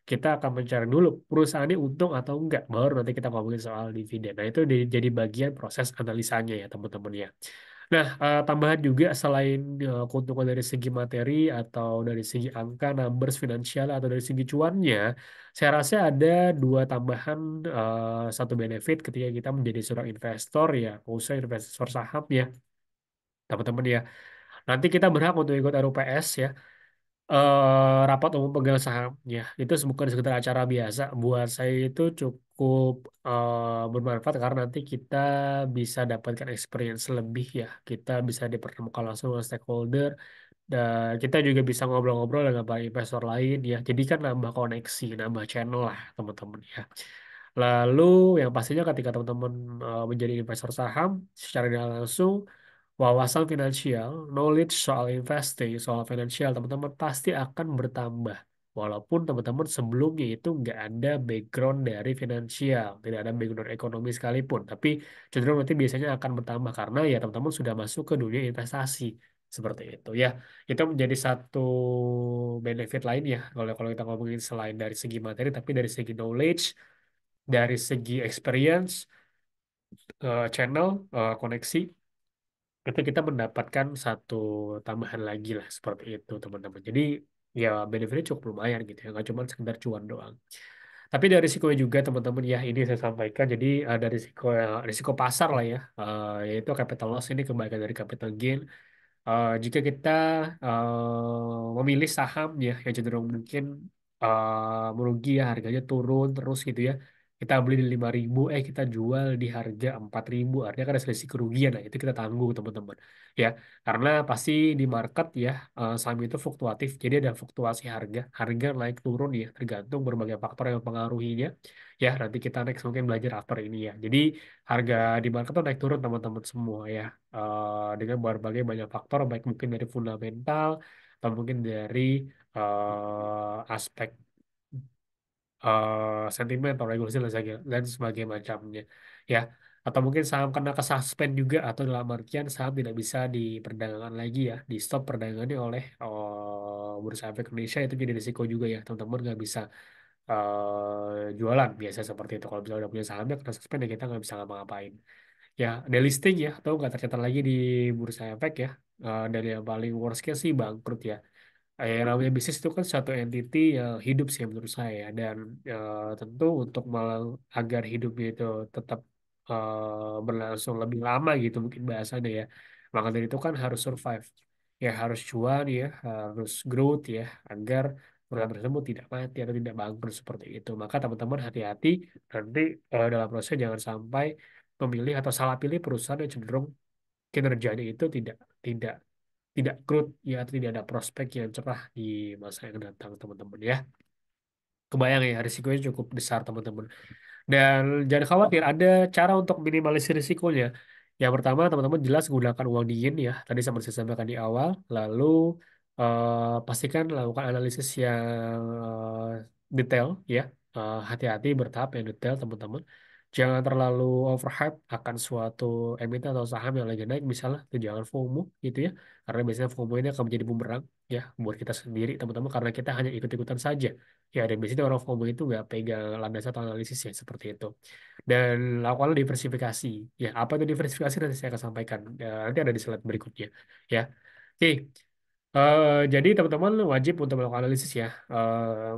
kita akan mencari dulu perusahaan ini untung atau enggak, baru nanti kita ngomongin soal dividen. Nah, itu jadi bagian proses analisanya ya teman-teman ya. Nah, tambahan juga selain keuntungan dari segi materi atau dari segi angka, numbers finansial atau dari segi cuannya, saya rasa ada dua tambahan satu benefit ketika kita menjadi seorang investor ya, khususnya investor saham ya, teman-teman ya. Nanti kita berhak untuk ikut RUPS ya. Rapat umum pemegang saham ya itu bukan sekedar acara biasa buat saya itu cukup bermanfaat karena nanti kita bisa dapatkan experience lebih ya kita bisa dipertemukan langsung dengan stakeholder dan kita juga bisa ngobrol-ngobrol dengan para investor lain ya jadi kan nambah koneksi nambah channel lah teman-teman ya lalu yang pastinya ketika teman-teman menjadi investor saham secara tidak langsung wawasan finansial, knowledge soal investing, soal finansial, teman-teman pasti akan bertambah. Walaupun teman-teman sebelumnya itu nggak ada background dari finansial, tidak ada background ekonomi sekalipun, tapi cenderung nanti biasanya akan bertambah karena ya teman-teman sudah masuk ke dunia investasi seperti itu ya. Itu menjadi satu benefit lain ya kalau kalau kita ngomongin selain dari segi materi, tapi dari segi knowledge, dari segi experience, channel, koneksi itu kita mendapatkan satu tambahan lagi lah seperti itu teman-teman. Jadi ya benefitnya cukup lumayan gitu ya, nggak cuma sekedar cuan doang. Tapi dari risikonya juga teman-teman ya ini saya sampaikan. Jadi ada risiko pasar lah ya, yaitu capital loss ini kebalikan dari capital gain. Jika kita memilih saham ya yang cenderung mungkin merugi ya harganya turun terus gitu ya kita beli di 5.000 kita jual di harga 4.000 artinya kan ada selisih kerugian nah itu kita tanggung teman-teman ya karena pasti di market ya saham itu fluktuatif jadi ada fluktuasi harga naik turun ya tergantung berbagai faktor yang mempengaruhinya ya nanti kita next mungkin belajar after ini ya jadi harga di market tuh naik turun teman-teman semua ya dengan berbagai banyak faktor baik mungkin dari fundamental atau mungkin dari aspek sentimen atau regulasi dan sebagainya macamnya ya atau mungkin saham kena kesuspend juga atau dalam artian saham tidak bisa diperdagangkan lagi ya di stop perdagangannya oleh Bursa Efek Indonesia itu jadi risiko juga ya teman-teman nggak bisa jualan biasa seperti itu kalau misalnya udah punya sahamnya kena suspend ya kita nggak bisa ngapa-ngapain ya delisting ya atau nggak tercatat lagi di bursa efek ya. Dan yang paling worst case sih bangkrut ya namanya bisnis itu kan satu entity yang hidup sih menurut saya ya. Dan tentu untuk agar hidupnya itu tetap berlangsung lebih lama gitu mungkin bahasanya ya maka dari itu kan harus survive ya harus cuan ya harus growth ya agar perusahaan tersebut tidak mati atau tidak bangkrut seperti itu maka teman-teman hati-hati nanti dalam proses jangan sampai memilih atau salah pilih perusahaan yang cenderung kinerjanya itu tidak tidak tidak growth ya atau tidak ada prospek yang cerah di masa yang datang teman-teman ya kebayang ya risikonya cukup besar teman-teman dan jangan khawatir ada cara untuk minimalisir risikonya yang pertama teman-teman jelas gunakan uang dingin ya tadi sama saya sampaikan di awal lalu pastikan lakukan analisis yang detail ya. Hati-hati bertahap yang detail teman-teman jangan terlalu overhype akan suatu emiten atau saham yang lagi naik misalnya itu jangan FOMO gitu ya karena biasanya FOMO ini akan menjadi bumerang ya buat kita sendiri teman-teman karena kita hanya ikut-ikutan saja ya dan biasanya orang FOMO itu nggak pegang landasan atau analisis ya seperti itu dan lakukanlah diversifikasi ya apa itu diversifikasi nanti saya akan sampaikan. Nanti ada di slide berikutnya ya oke. Jadi teman-teman wajib untuk melakukan analisis ya.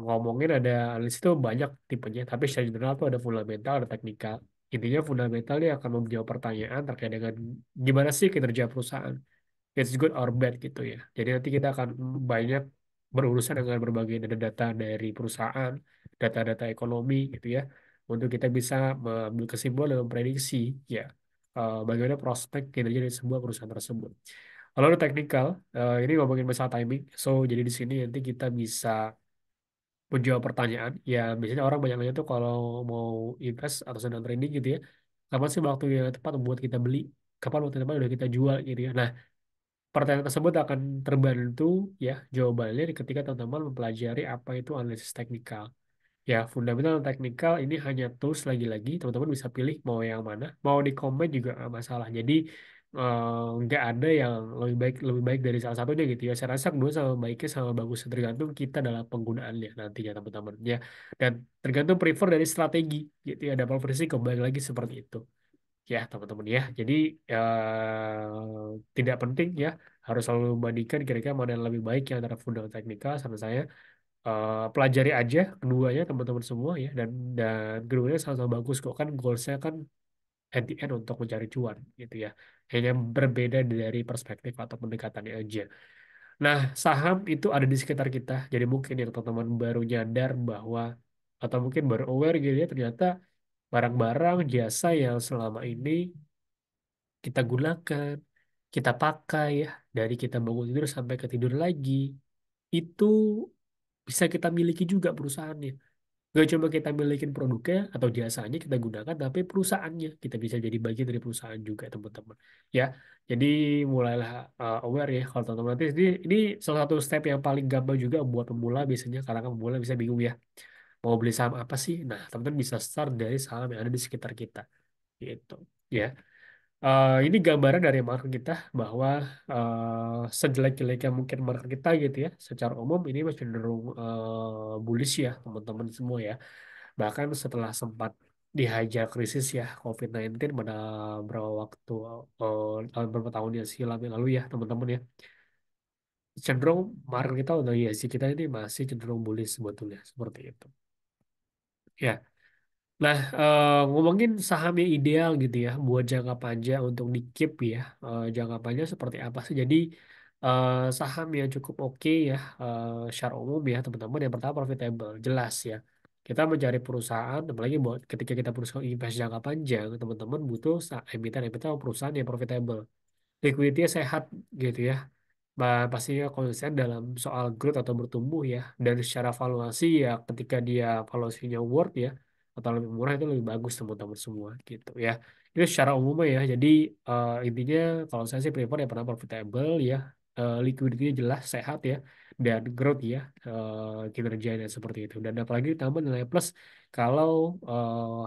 Ngomongin ada analisis itu banyak tipenya, tapi secara general tuh ada fundamental, ada teknikal. Intinya fundamental dia akan menjawab pertanyaan terkait dengan gimana sih kinerja perusahaan, it's good or bad gitu ya. Jadi nanti kita akan banyak berurusan dengan berbagai data-data dari perusahaan, data-data ekonomi gitu ya, untuk kita bisa mengambil kesimpulan dan memprediksi ya bagaimana prospek kinerja dari sebuah perusahaan tersebut. Kalau ada teknikal, ini ngomongin masalah timing. So, jadi di sini nanti kita bisa menjawab pertanyaan. Ya, biasanya orang banyak nanya tuh kalau mau invest atau sedang trading gitu ya. Kapan sih waktu yang tepat buat kita beli? Kapan waktu yang tepat udah kita jual gitu ya. Nah, pertanyaan tersebut akan terbantu ya jawabannya ketika teman-teman mempelajari apa itu analisis teknikal. Ya, fundamental dan teknikal ini hanya tools lagi-lagi. Teman-teman bisa pilih mau yang mana. Mau di combine juga nggak masalah. Jadi nggak ada yang lebih baik dari salah satunya gitu ya. Saya rasa kedua sama baiknya sama bagusnya tergantung kita dalam penggunaannya nantinya teman-teman ya. Dan tergantung prefer dari strategi gitu ya. Ada preferensi kembali lagi seperti itu ya teman-teman ya. Jadi tidak penting ya harus selalu membandingkan kira-kira mana yang lebih baik yang antara fundamental teknikal sama saya pelajari aja keduanya teman-teman semua ya dan keduanya sama-sama bagus kok kan goalsnya kan at the end untuk mencari cuan gitu ya hanya berbeda dari perspektif atau pendekatannya aja Nah, saham itu ada di sekitar kita. Jadi mungkin yang teman-teman baru nyadar bahwa atau mungkin baru aware gitu ya, ternyata barang-barang jasa yang selama ini kita gunakan, kita pakai ya, dari kita bangun tidur sampai ke tidur lagi, itu bisa kita miliki juga perusahaannya. Gak cuma kita milikin produknya atau jasanya kita gunakan, tapi perusahaannya kita bisa jadi bagian dari perusahaan juga teman-teman. Ya, jadi mulailah aware ya kalau teman-teman nanti ini salah satu step yang paling gampang juga buat pemula biasanya karena kan pemula bisa bingung ya mau beli saham apa sih. Nah, teman-teman bisa start dari saham yang ada di sekitar kita gitu. Ya. Ini gambaran dari market kita bahwa sejelek-jeleknya mungkin market kita gitu ya, secara umum ini masih cenderung bullish ya teman-teman semua ya. Bahkan setelah sempat dihajar krisis ya COVID-19 pada beberapa waktu tahun beberapa tahun yang silam yang lalu ya teman-teman ya, cenderung market kita udah ya sih kita ini masih cenderung bullish sebetulnya seperti itu. Ya. Nah, ngomongin saham yang ideal gitu ya, buat jangka panjang untuk di keep ya, jangka panjang seperti apa sih? Jadi, saham yang cukup oke ya, secara umum ya, teman-teman. Yang pertama profitable, jelas ya. Kita mencari perusahaan, apalagi buat ketika kita berusaha invest jangka panjang, teman-teman butuh emiten-emiten atau perusahaan yang profitable. Liquidity sehat gitu ya. Pastinya konsisten dalam soal growth atau bertumbuh ya. Dan secara valuasi ya ketika dia valuasinya worth ya atau lebih murah itu lebih bagus teman-teman semua gitu ya. Itu secara umumnya ya. Jadi intinya kalau saya sih prefer yang pernah profitable ya. Liquidity jelas sehat ya dan growth ya, kinerjanya seperti itu. Dan apalagi tambah nilai plus kalau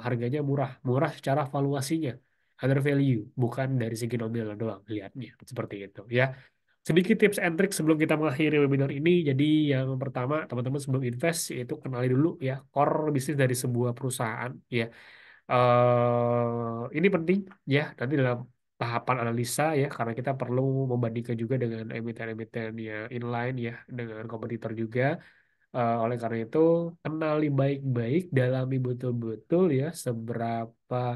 harganya murah, murah secara valuasinya, under value, bukan dari segi nominal doang lihatnya seperti itu ya. Sedikit tips and trick sebelum kita mengakhiri webinar ini. Jadi yang pertama, teman-teman sebelum invest yaitu kenali dulu ya core bisnis dari sebuah perusahaan ya. Ini penting ya nanti dalam tahapan analisa ya karena kita perlu membandingkan juga dengan emiten-emiten ya inline ya dengan kompetitor juga. Oleh karena itu kenali baik-baik, dalami betul-betul ya seberapa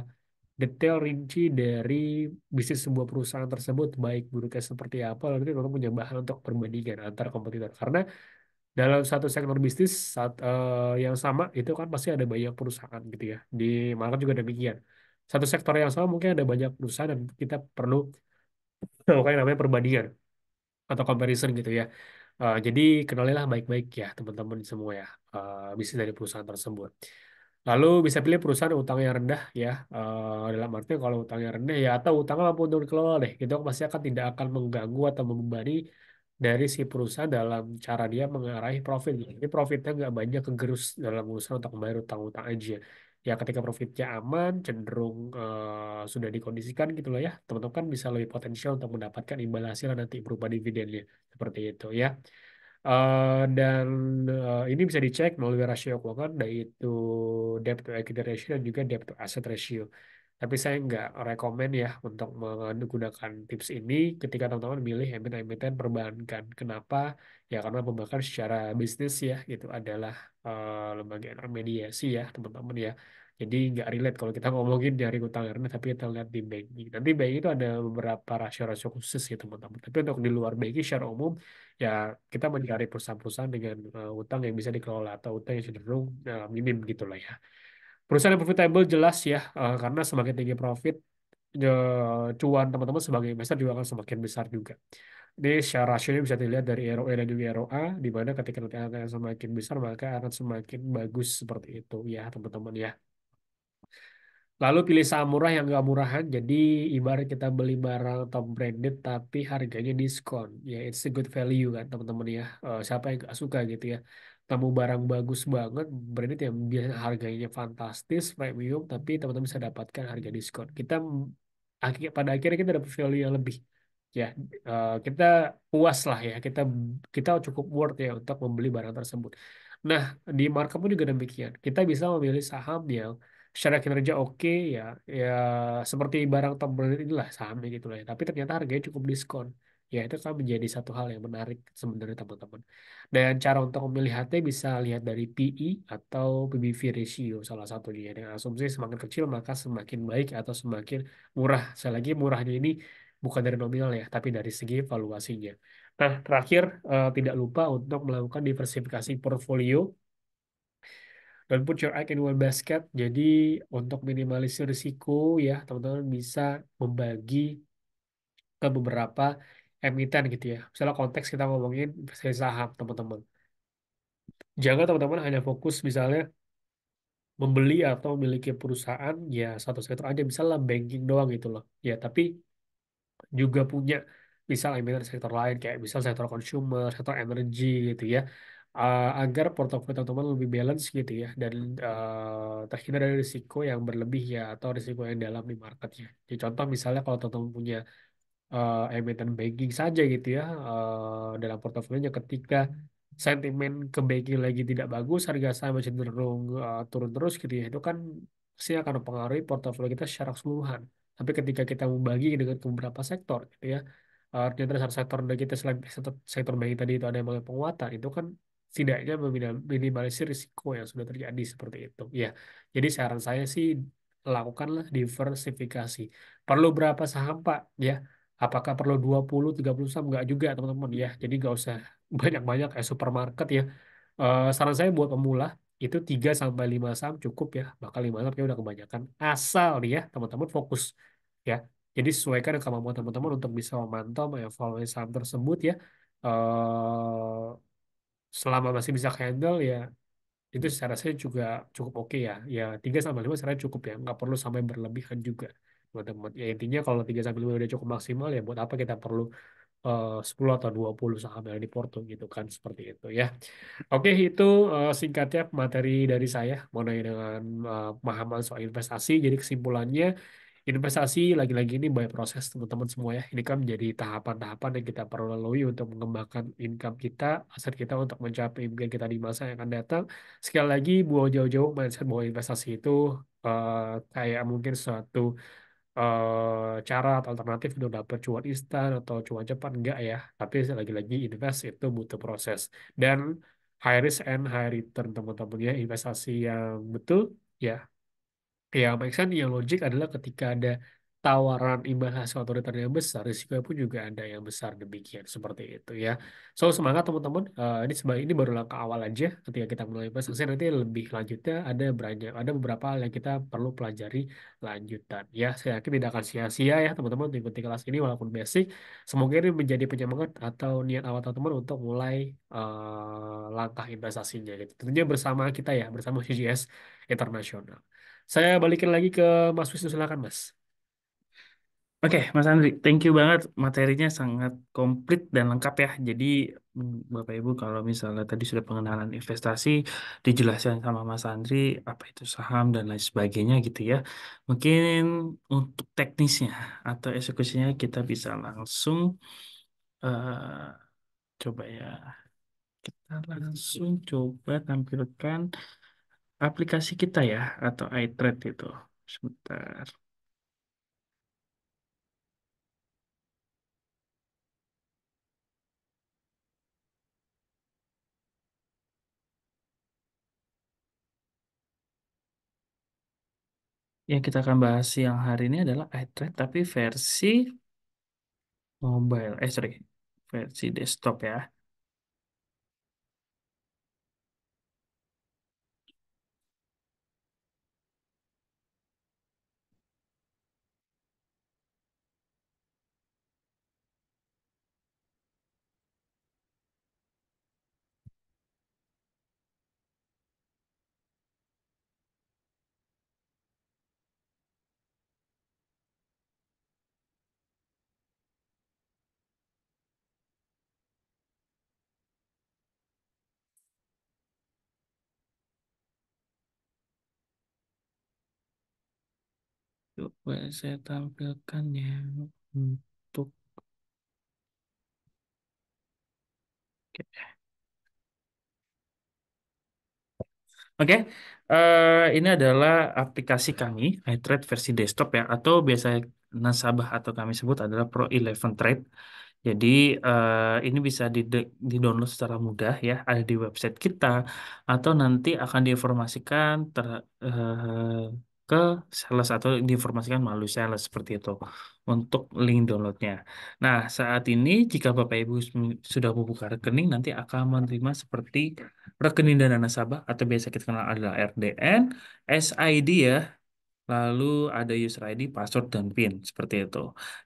detail rinci dari bisnis sebuah perusahaan tersebut baik buruknya seperti apa lalu nanti orang punya bahan untuk perbandingan antar kompetitor karena dalam satu sektor bisnis yang sama itu kan pasti ada banyak perusahaan gitu ya di market juga demikian satu sektor yang sama mungkin ada banyak perusahaan dan kita perlu melakukan yang namanya perbandingan atau comparison gitu ya. Jadi kenalilah baik-baik ya teman-teman semua ya bisnis dari perusahaan tersebut. Lalu bisa pilih perusahaan utangnya rendah ya. Dalam arti kalau utangnya rendah ya atau utangnya mampu untuk dikelola deh. Itu pasti akan tidak akan mengganggu atau membebani dari si perusahaan dalam cara dia mengarahi profit. Jadi profitnya nggak banyak kegerus dalam urusan untuk membayar utang-utang aja. Ya ketika profitnya aman, cenderung sudah dikondisikan gitu loh ya. Teman-teman kan bisa lebih potensial untuk mendapatkan imbal hasil nanti berupa dividennya. Seperti itu ya. Dan ini bisa dicek melalui rasio keuangan, yaitu debt to equity ratio dan juga debt to asset ratio. Tapi saya nggak rekomen ya untuk menggunakan tips ini ketika teman-teman milih emiten-emiten perbankan. Kenapa? Ya karena perbankan secara bisnis ya itu adalah lembaga intermediasi ya teman-teman ya. Jadi nggak relate kalau kita ngomongin dari utang karena tapi kita lihat di banking. Nanti banking itu ada beberapa rasio-rasio khusus ya teman-teman. Tapi untuk di luar banking secara umum ya kita mencari perusahaan-perusahaan dengan utang yang bisa dikelola atau utang yang cenderung minim gitu lah ya. Perusahaan yang profitable jelas ya, karena semakin tinggi profit, cuan teman-teman sebagai investor juga akan semakin besar juga. Ini secara rasionya bisa dilihat dari ROE dan juga ROA, di mana ketika nanti angka semakin besar maka akan semakin bagus seperti itu ya teman-teman ya. Lalu pilih saham murah yang nggak murahan. Jadi ibarat kita beli barang top branded tapi harganya diskon. Ya it's a good value kan teman-teman ya. Siapa yang nggak suka gitu ya. Temu barang bagus banget, branded yang biasa harganya fantastis, premium, tapi teman-teman bisa dapatkan harga diskon. Pada akhirnya kita dapat value yang lebih. Ya, kita puas lah ya. Kita cukup worth ya untuk membeli barang tersebut. Nah, di market pun juga demikian. Kita bisa memilih saham yang secara kinerja oke ya ya seperti barang top branded inilah sahamnya gitu lah ya tapi ternyata harganya cukup diskon ya itu kan menjadi satu hal yang menarik sebenarnya teman-teman dan cara untuk memilih HT bisa lihat dari PE atau PBV ratio salah satunya ya. Dengan asumsi semakin kecil maka semakin baik atau semakin murah saya lagi murahnya ini bukan dari nominal ya tapi dari segi valuasinya Nah, terakhir, tidak lupa untuk melakukan diversifikasi portfolio dan put your egg in one basket. Jadi untuk minimalisir risiko ya, teman-teman bisa membagi ke beberapa emiten gitu ya. Misalnya konteks kita ngomongin investasi saham, teman-teman. Jangan teman-teman hanya fokus misalnya membeli atau memiliki perusahaan ya satu sektor aja, misalnya banking doang gitu loh. Ya, tapi juga punya misal emiten sektor lain kayak misal sektor consumer, sektor energi gitu ya. Agar portofolio teman-teman lebih balance gitu ya dan terhindar dari risiko yang berlebih ya atau risiko yang dalam di marketnya. Jadi contoh misalnya kalau teman-teman punya emiten banking saja gitu ya dalam portofolionya ketika sentimen ke banking lagi tidak bagus, harga saham cenderung turun terus gitu ya, itu kan pasti akan mempengaruhi portofolio kita secara keseluruhan. Tapi ketika kita membagi dengan ke beberapa sektor gitu ya, ternyata satu sektor dari kita selain sektor banking tadi itu ada yang mengalami penguatan, itu kan setidaknya minimalisir risiko yang sudah terjadi seperti itu. Ya, jadi saran saya sih lakukanlah diversifikasi. Perlu berapa saham Pak? Ya, apakah perlu 20, 30 saham? Enggak juga, teman-teman ya. Jadi nggak usah banyak-banyak kayak supermarket ya. Saran saya buat pemula, itu 3 sampai 5 saham cukup ya. Bahkan 5 saham ya udah kebanyakan. Asal nih ya, teman-teman fokus ya. Jadi sesuaikan dengan kemampuan teman-teman untuk bisa memantau, mengevaluasi saham tersebut ya. Selama masih bisa handle ya, itu secara saya juga cukup oke ya. Ya 3 sampai 5 saya cukup ya, nggak perlu sampai berlebihan juga teman-teman. Ya intinya kalau 3 sampai 5 udah cukup maksimal ya buat apa kita perlu 10 atau 20 saham yang di Porto gitu kan seperti itu ya. Oke, itu singkatnya materi dari saya mengenai dengan pemahaman soal investasi. Jadi kesimpulannya, investasi lagi-lagi ini by proses teman-teman semua ya. Ini kan menjadi tahapan-tahapan yang kita perlu lalui untuk mengembangkan income kita, aset kita untuk mencapai impian kita di masa yang akan datang. Sekali lagi, buang jauh-jauh mindset bahwa investasi itu eh, kayak mungkin suatu cara atau alternatif untuk dapat cuan instan atau cuan cepat, enggak ya. Tapi lagi-lagi invest itu butuh proses dan high risk and high return teman-teman ya. Investasi yang betul ya, yang make sense, yang logik adalah ketika ada tawaran imbal hasil atau return yang besar, risiko pun juga ada yang besar, demikian seperti itu ya. So semangat teman-teman. Ini baru langkah awal aja. Ketika kita mulai investasi nanti lebih lanjutnya ada beberapa hal yang kita perlu pelajari lanjutan. Ya, saya yakin tidak akan sia-sia ya teman-teman mengikuti kelas ini walaupun basic. Semoga ini menjadi penyemangat atau niat awal teman-teman untuk mulai langkah investasinya gitu. Tentunya bersama kita ya, bersama CGS Internasional. Saya balikin lagi ke Mas Wisnu, silakan Mas. Oke, Mas Andri, thank you banget. Materinya sangat komplit dan lengkap ya. Jadi, Bapak Ibu, kalau misalnya tadi sudah pengenalan investasi, dijelaskan sama Mas Andri, apa itu saham dan lain sebagainya gitu ya. Mungkin untuk teknisnya atau eksekusinya kita bisa langsung coba ya. Kita langsung coba tampilkan aplikasi kita ya, atau iTrade itu. Sebentar. Yang kita akan bahas siang hari ini adalah iTrade tapi versi mobile. Sorry. Versi desktop ya. Coba saya tampilkan ya untuk Oke, ini adalah aplikasi kami, iTrade versi desktop ya, atau biasa nasabah atau kami sebut adalah Pro 11 Trade. Jadi ini bisa di-download secara mudah ya, ada di website kita, atau nanti akan diinformasikan ke sales atau diinformasikan melalui sales seperti itu untuk link downloadnya. Nah, saat ini jika Bapak Ibu sudah membuka rekening, nanti akan menerima seperti rekening dana nasabah atau biasa kita kenal adalah RDN, SID ya, lalu ada user ID, password, dan PIN seperti itu.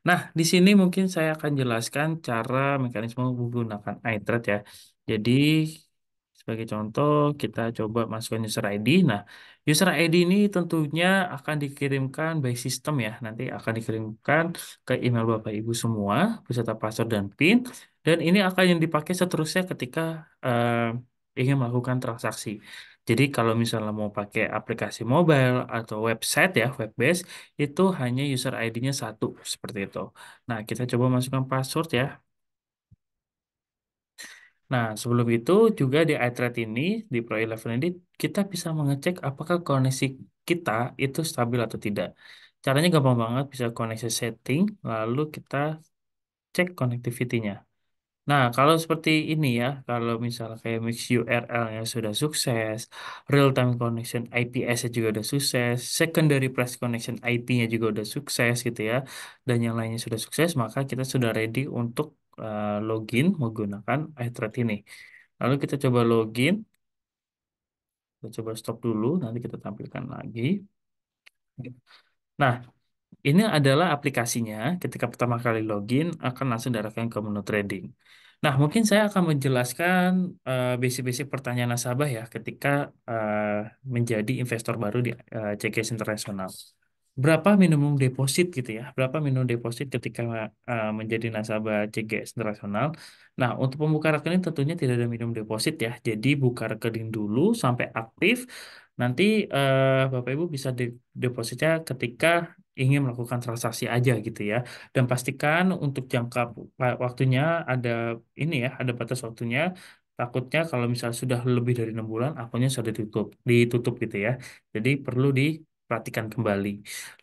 Nah, di sini mungkin saya akan jelaskan cara mekanisme menggunakan iTrade ya. Jadi, sebagai contoh, kita coba masukkan user ID. Nah, user ID ini tentunya akan dikirimkan by sistem ya. Nanti akan dikirimkan ke email Bapak Ibu semua, beserta password dan PIN. Dan ini akan yang dipakai seterusnya ketika ingin melakukan transaksi. Jadi kalau misalnya mau pakai aplikasi mobile atau website ya, web based, itu hanya user ID-nya satu, seperti itu. Nah, kita coba masukkan password ya. Nah, sebelum itu juga di iTrade ini, di Pro 11 ini, kita bisa mengecek apakah koneksi kita itu stabil atau tidak. Caranya gampang banget, bisa koneksi setting, lalu kita cek connectivity-nya. Nah, kalau seperti ini ya, kalau misalnya kayak mix URL-nya sudah sukses, real-time connection IPS-nya juga udah sukses, secondary press connection IP-nya juga udah sukses gitu ya, dan yang lainnya sudah sukses, maka kita sudah ready untuk login menggunakan iTrade ini. Lalu kita coba login, kita coba stop dulu, nanti kita tampilkan lagi. Nah, ini adalah aplikasinya. Ketika pertama kali login, akan langsung diarahkan ke menu trading. Nah, mungkin saya akan menjelaskan basic-basic pertanyaan nasabah ya ketika menjadi investor baru di CGS Internasional. Berapa minimum deposit gitu ya? Berapa minimum deposit ketika menjadi nasabah CGS Internasional? Nah, untuk pembuka rekening tentunya tidak ada minimum deposit ya. Jadi buka rekening dulu sampai aktif. Nanti Bapak Ibu bisa depositnya ketika ingin melakukan transaksi aja gitu ya. Dan pastikan untuk jangka waktunya ada ini ya, ada batas waktunya. Takutnya kalau misalnya sudah lebih dari 6 bulan, akunnya sudah ditutup gitu ya. Jadi perlu diperhatikan kembali.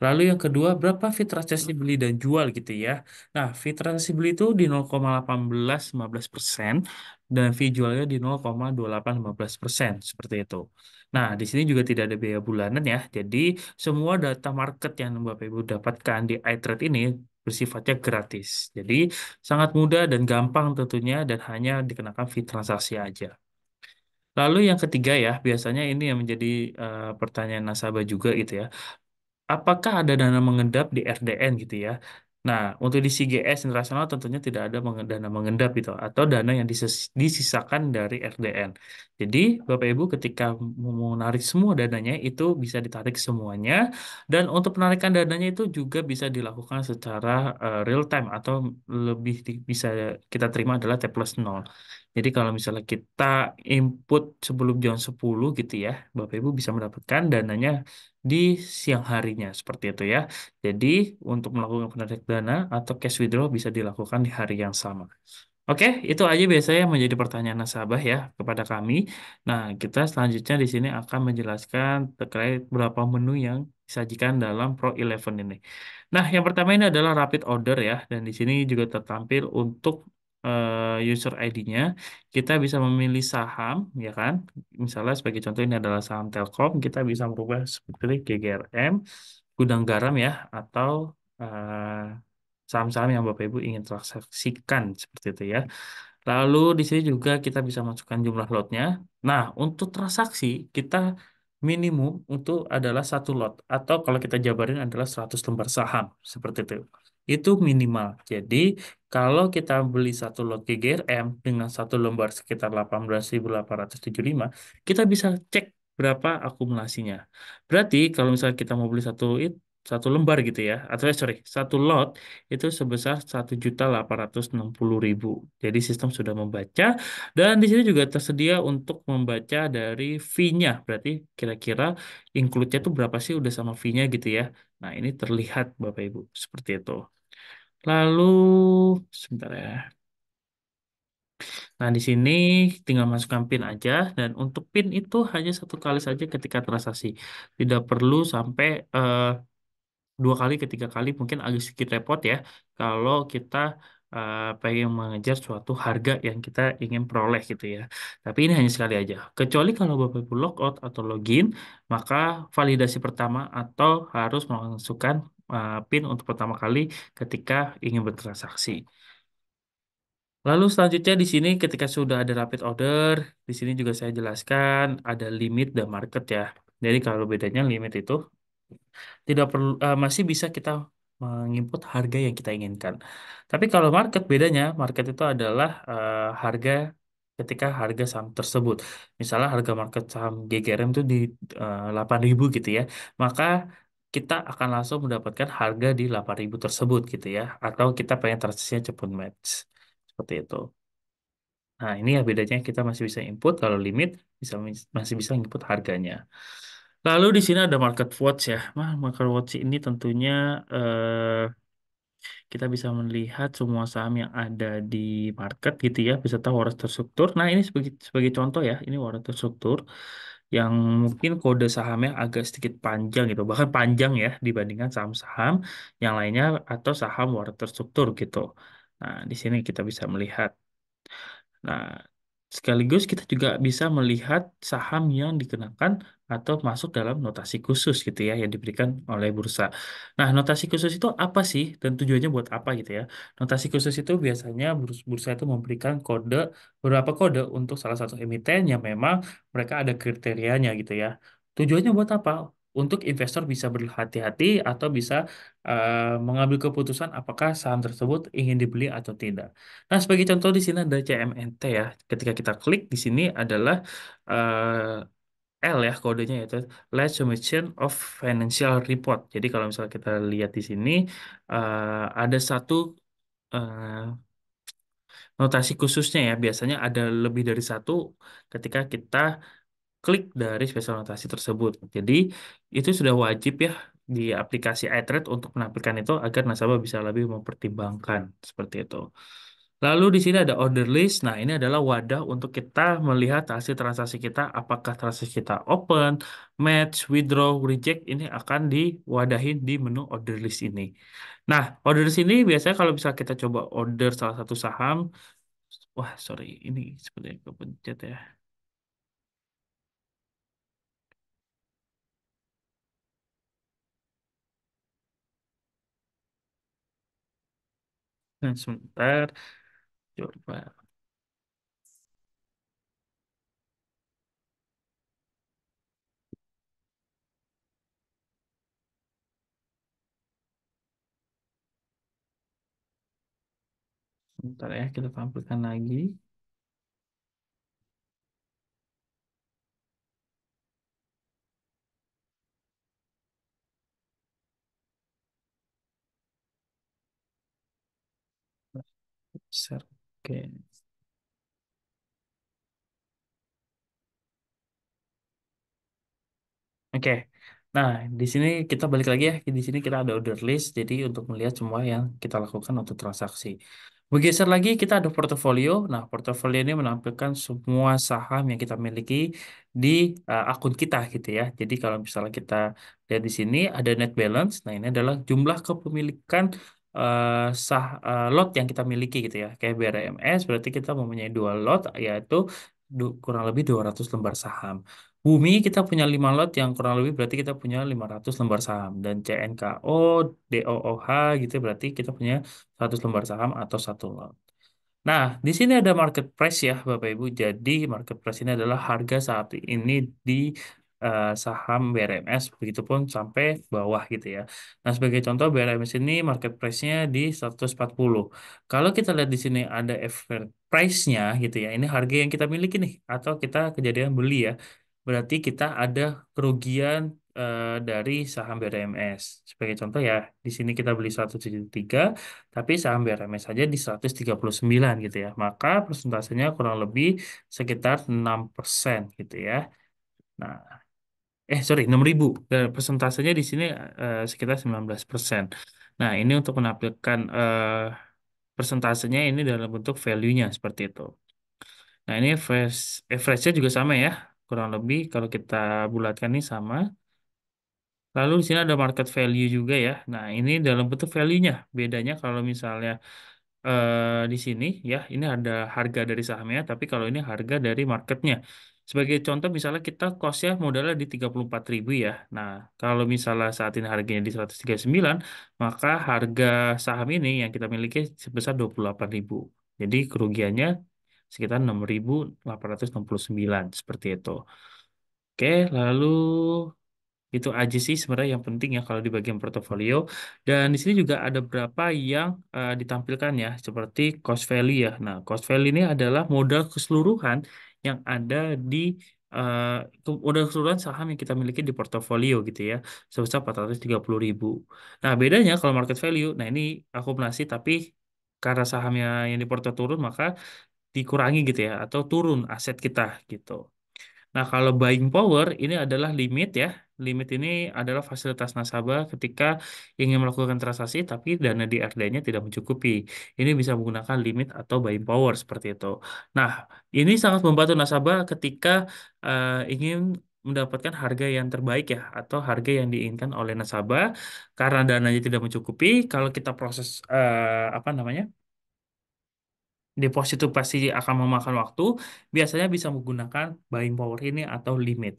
Lalu yang kedua, berapa fee transaksi beli dan jual gitu ya. Nah, fee transaksi beli itu di 0,18-15% dan fee jualnya di 0,28-15% seperti itu. Nah, di sini juga tidak ada biaya bulanan ya. Jadi, semua data market yang Bapak Ibu dapatkan di iTrade ini bersifatnya gratis. Jadi, sangat mudah dan gampang tentunya dan hanya dikenakan fee transaksi aja. Lalu yang ketiga ya, biasanya ini yang menjadi pertanyaan nasabah juga gitu ya. Apakah ada dana mengendap di RDN gitu ya? Nah, untuk di CGS internasional tentunya tidak ada dana mengendap gitu atau dana yang disisakan dari RDN. Jadi, Bapak Ibu ketika mau menarik semua dananya itu bisa ditarik semuanya dan untuk penarikan dananya itu juga bisa dilakukan secara real time atau lebih bisa kita terima adalah T plus 0. Jadi kalau misalnya kita input sebelum jam 10 gitu ya, Bapak Ibu bisa mendapatkan dananya di siang harinya seperti itu ya. Jadi untuk melakukan penarik dana atau cash withdraw bisa dilakukan di hari yang sama. Oke, itu aja biasanya yang menjadi pertanyaan nasabah ya kepada kami. Nah, kita selanjutnya di sini akan menjelaskan terkait berapa menu yang disajikan dalam Pro 11 ini. Nah, yang pertama ini adalah rapid order ya, dan di sini juga tertampil untuk user ID-nya. Kita bisa memilih saham, ya kan? Misalnya sebagai contoh ini adalah saham Telkom, kita bisa merubah seperti GGRM, Gudang Garam ya, atau eh, saham-saham yang Bapak Ibu ingin transaksikan seperti itu ya. Lalu di sini juga kita bisa masukkan jumlah lotnya. Nah, untuk transaksi kita minimum untuk adalah satu lot atau kalau kita jabarin adalah 100 lembar saham seperti itu. Itu minimal. Jadi kalau kita beli satu lot GGRM dengan satu lembar sekitar 18.875, kita bisa cek berapa akumulasinya. Berarti kalau misalnya kita mau beli satu lembar gitu ya, atau sorry, satu lot itu sebesar 1.860.000. Jadi sistem sudah membaca dan di sini juga tersedia untuk membaca dari fee-nya. Berarti kira-kira include-nya itu berapa sih udah sama fee-nya gitu ya. Nah, ini terlihat Bapak Ibu seperti itu. Lalu sebentar ya. Nah, di sini tinggal masukkan PIN aja dan untuk PIN itu hanya satu kali saja ketika transaksi. Tidak perlu sampai 2 kali, ketiga kali mungkin agak sedikit repot ya kalau kita pengen mengejar suatu harga yang kita ingin peroleh gitu ya. Tapi ini hanya sekali aja. Kecuali kalau Bapak Ibu logout atau login, maka validasi pertama atau harus memasukkan PIN untuk pertama kali ketika ingin bertransaksi. Lalu selanjutnya di sini ketika sudah ada rapid order, di sini juga saya jelaskan ada limit dan market ya. Jadi kalau bedanya limit itu tidak perlu masih bisa kita menginput harga yang kita inginkan. Tapi kalau market bedanya, market itu adalah harga ketika harga saham tersebut. Misalnya harga market saham GGRM itu di 8.000 gitu ya. Maka kita akan langsung mendapatkan harga di 8.000 tersebut gitu ya. Atau kita pengen transaksinya cepat match. Seperti itu. Nah, ini ya bedanya kita masih bisa input kalau limit bisa masih bisa input harganya. Lalu di sini ada market watch ya. Nah, market watch ini tentunya kita bisa melihat semua saham yang ada di market gitu ya, beserta waras terstruktur. Nah, ini sebagai contoh ya, ini waras terstruktur yang mungkin kode sahamnya agak sedikit panjang gitu, bahkan panjang ya dibandingkan saham-saham yang lainnya atau saham waras terstruktur gitu. Nah, di sini kita bisa melihat. Nah, sekaligus kita juga bisa melihat saham yang dikenakan atau masuk dalam notasi khusus gitu ya yang diberikan oleh bursa. Nah, notasi khusus itu apa sih dan tujuannya buat apa gitu ya? Notasi khusus itu biasanya bursa itu memberikan beberapa kode untuk salah satu emiten yang memang mereka ada kriterianya gitu ya. Tujuannya buat apa? Untuk investor bisa berhati-hati atau bisa mengambil keputusan apakah saham tersebut ingin dibeli atau tidak. Nah, sebagai contoh di sini ada CMNT ya. Ketika kita klik di sini adalah L ya kodenya yaitu Last Submission of Financial Report. Jadi kalau misalnya kita lihat di sini ada satu eh, notasi khususnya ya. Biasanya ada lebih dari satu ketika kita klik dari spesial notasi tersebut. Jadi itu sudah wajib ya di aplikasi iTrade untuk menampilkan itu agar nasabah bisa lebih mempertimbangkan seperti itu. Lalu di sini ada order list. Nah, ini adalah wadah untuk kita melihat hasil transaksi kita, apakah transaksi kita open, match, withdraw, reject, ini akan diwadahin di menu order list ini. Nah, order list ini biasanya kalau bisa kita coba order salah satu saham, wah sorry, ini sepertinya kepencet ya. Nah, sebentar, coba. Sebentar ya, kita tampilkan lagi. Share. Oke. Oke. Nah, di sini kita balik lagi ya. Di sini kita ada order list. Jadi untuk melihat semua yang kita lakukan untuk transaksi. Bergeser lagi kita ada portofolio. Nah, portofolio ini menampilkan semua saham yang kita miliki di akun kita gitu ya. Jadi kalau misalnya kita lihat di sini ada net balance. Nah, ini adalah jumlah kepemilikan lot yang kita miliki gitu ya. Kayak BRMS berarti kita mempunyai dua lot yaitu kurang lebih 200 lembar saham. Bumi kita punya 5 lot yang kurang lebih berarti kita punya 500 lembar saham. Dan CNKO, DOOH gitu berarti kita punya 100 lembar saham atau satu lot. Nah, di sini ada market price ya, Bapak Ibu. Jadi, market price ini adalah harga saat ini di saham BRMS, begitupun sampai bawah gitu ya. Nah, sebagai contoh, BRMS ini market price-nya di 140. Kalau kita lihat di sini ada average price-nya gitu ya, ini harga yang kita miliki nih, atau kita kejadian beli ya. Berarti kita ada kerugian dari saham BRMS. Sebagai contoh ya, di sini kita beli 173, tapi saham BRMS saja di 139 gitu ya. Maka persentasenya kurang lebih sekitar 6% gitu ya. Nah, sorry, 6.000. Dan persentasenya di sini sekitar 19%. Nah, ini untuk menampilkan persentasenya ini dalam bentuk value-nya seperti itu. Nah, ini average-nya juga sama ya. Kurang lebih kalau kita bulatkan ini sama. Lalu di sini ada market value juga ya. Nah, ini dalam bentuk value-nya. Bedanya kalau misalnya di sini ya, ini ada harga dari sahamnya, tapi kalau ini harga dari marketnya. Sebagai contoh, misalnya kita costnya modalnya di 34.000 ya. Nah, kalau misalnya saat ini harganya di 139, maka harga saham ini yang kita miliki sebesar 28.000. Jadi kerugiannya sekitar 6.869 seperti itu. Oke, lalu itu aja sih sebenarnya yang penting ya kalau di bagian portofolio. Dan di sini juga ada beberapa yang ditampilkan ya, seperti cost value ya. Nah, cost value ini adalah modal keseluruhan yang ada di eh, modal keseluruhan saham yang kita miliki di portofolio gitu ya, sebesar 430.000. Nah, bedanya kalau market value, nah ini akumulasi tapi karena sahamnya yang di porto turun maka dikurangi gitu ya, atau turun aset kita gitu. Nah, kalau buying power ini adalah limit ya. Limit ini adalah fasilitas nasabah ketika ingin melakukan transaksi tapi dana di RD-nya tidak mencukupi. Ini bisa menggunakan limit atau buying power seperti itu. Nah, ini sangat membantu nasabah ketika ingin mendapatkan harga yang terbaik ya, atau harga yang diinginkan oleh nasabah karena dananya tidak mencukupi. Kalau kita proses apa namanya? Deposit itu pasti akan memakan waktu, biasanya bisa menggunakan buying power ini atau limit.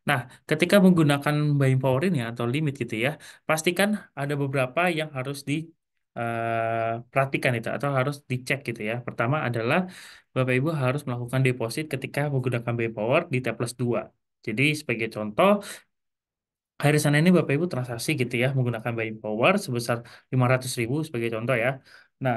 Nah, ketika menggunakan buying power ini atau limit gitu ya, pastikan ada beberapa yang harus diperhatikan itu atau harus dicek gitu ya. Pertama adalah Bapak Ibu harus melakukan deposit ketika menggunakan buying power di T plus 2. Jadi sebagai contoh, hari Senin ini Bapak Ibu transaksi gitu ya menggunakan buying power sebesar 500.000 sebagai contoh ya. Nah,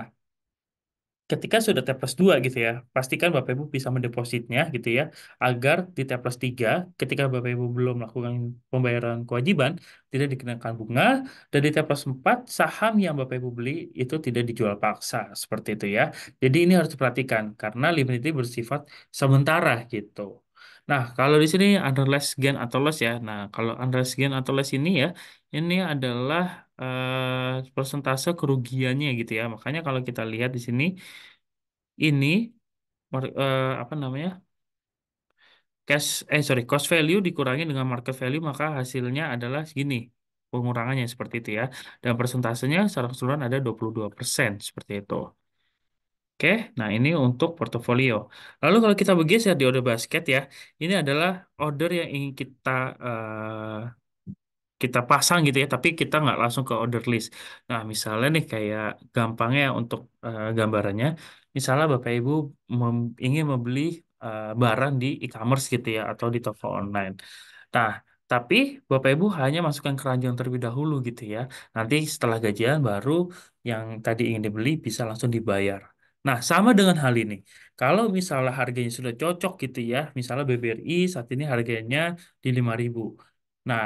ketika sudah T plus 2 gitu ya, pastikan Bapak Ibu bisa mendepositnya gitu ya, agar di T plus 3, ketika Bapak Ibu belum melakukan pembayaran kewajiban, tidak dikenakan bunga, dan di T plus 4, saham yang Bapak Ibu beli itu tidak dijual paksa, seperti itu ya. Jadi ini harus diperhatikan, karena limit ini bersifat sementara gitu. Nah, kalau di sini unrealized gain atau loss ya. Nah, kalau unrealized gain atau loss ini ya, ini adalah persentase kerugiannya gitu ya. Makanya kalau kita lihat di sini ini apa namanya cost value dikurangi dengan market value maka hasilnya adalah segini pengurangannya seperti itu ya, dan persentasenya secara keseluruhan ada 22% seperti itu. Oke, nah ini untuk portofolio. Lalu kalau kita bergeser di order basket ya, ini adalah order yang ingin kita pasang gitu ya, tapi kita nggak langsung ke order list. Nah, misalnya nih kayak gampangnya untuk gambarannya, misalnya Bapak Ibu ingin membeli barang di e-commerce gitu ya, atau di toko online. Nah, tapi Bapak Ibu hanya masukkan keranjang terlebih dahulu gitu ya. Nanti setelah gajian baru yang tadi ingin dibeli bisa langsung dibayar. Nah, sama dengan hal ini. Kalau misalnya harganya sudah cocok gitu ya, misalnya BBRI saat ini harganya di 5.000. Nah,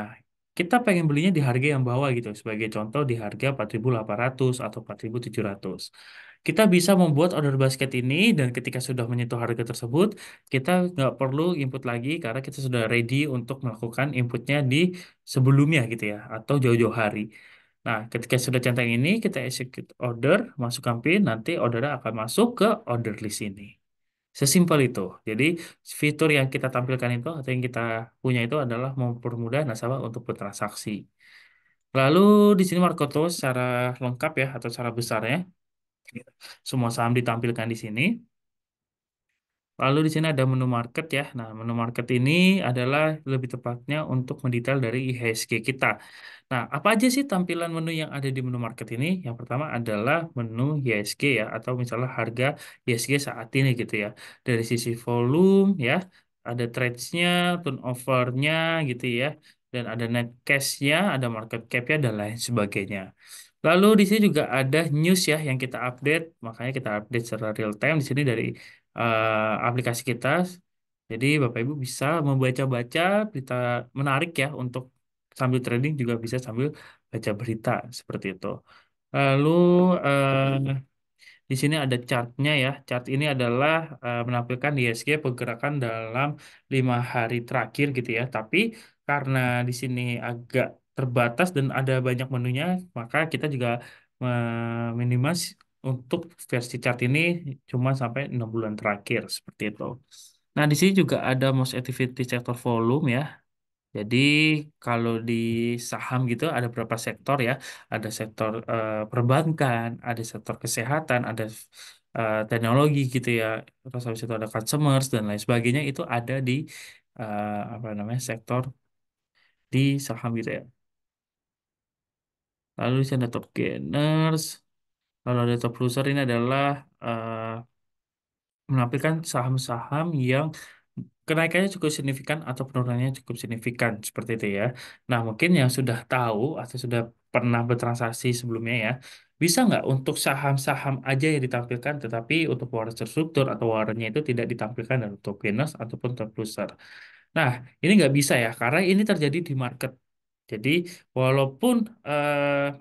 kita pengen belinya di harga yang bawah gitu. Sebagai contoh di harga 4.800 atau 4.700. Kita bisa membuat order basket ini dan ketika sudah menyentuh harga tersebut, kita nggak perlu input lagi karena kita sudah ready untuk melakukan inputnya di sebelumnya gitu ya, atau jauh-jauh hari. Nah, ketika sudah centang ini, kita execute order, masukkan PIN, nanti ordernya akan masuk ke order list ini. Sesimpel itu. Jadi fitur yang kita tampilkan itu atau yang kita punya itu adalah mempermudah nasabah untuk bertransaksi. Lalu di sini Markoto secara lengkap ya atau secara besarnya semua saham ditampilkan di sini. Lalu di sini ada menu market ya. Nah, menu market ini adalah lebih tepatnya untuk mendetail dari IHSG kita. Nah, apa aja sih tampilan menu yang ada di menu market ini? Yang pertama adalah menu IHSG ya, atau misalnya harga IHSG saat ini gitu ya. Dari sisi volume ya, ada trades-nya, turnover-nya gitu ya, dan ada net cash-nya, ada market cap-nya, dan lain sebagainya. Lalu di sini juga ada news ya yang kita update, makanya kita update secara real time di sini dari aplikasi kita. Jadi Bapak Ibu bisa membaca-baca berita menarik ya untuk sambil trading juga bisa sambil baca berita seperti itu. Lalu di sini ada chartnya ya. Chart ini adalah menampilkan ISG pergerakan dalam 5 hari terakhir gitu ya. Tapi karena di sini agak terbatas dan ada banyak menunya, maka kita juga minimas untuk versi chart ini cuma sampai 6 bulan terakhir seperti itu. Nah, di sini juga ada most activity sector volume ya. Jadi kalau di saham gitu ada beberapa sektor ya, ada sektor perbankan, ada sektor kesehatan, ada teknologi gitu ya, terus habis itu ada customers dan lain sebagainya itu ada di apa namanya sektor di saham gitu ya. Lalu di sini ada top gainers, lalu ada top loser ini adalah menampilkan saham-saham yang kenaikannya cukup signifikan atau penurunannya cukup signifikan seperti itu ya. Nah, mungkin yang sudah tahu atau sudah pernah bertransaksi sebelumnya ya, bisa nggak untuk saham-saham aja yang ditampilkan, tetapi untuk waran terstruktur atau warannya itu tidak ditampilkan dalam top gainers ataupun top loser. Nah, ini nggak bisa ya, karena ini terjadi di market. Jadi, walaupun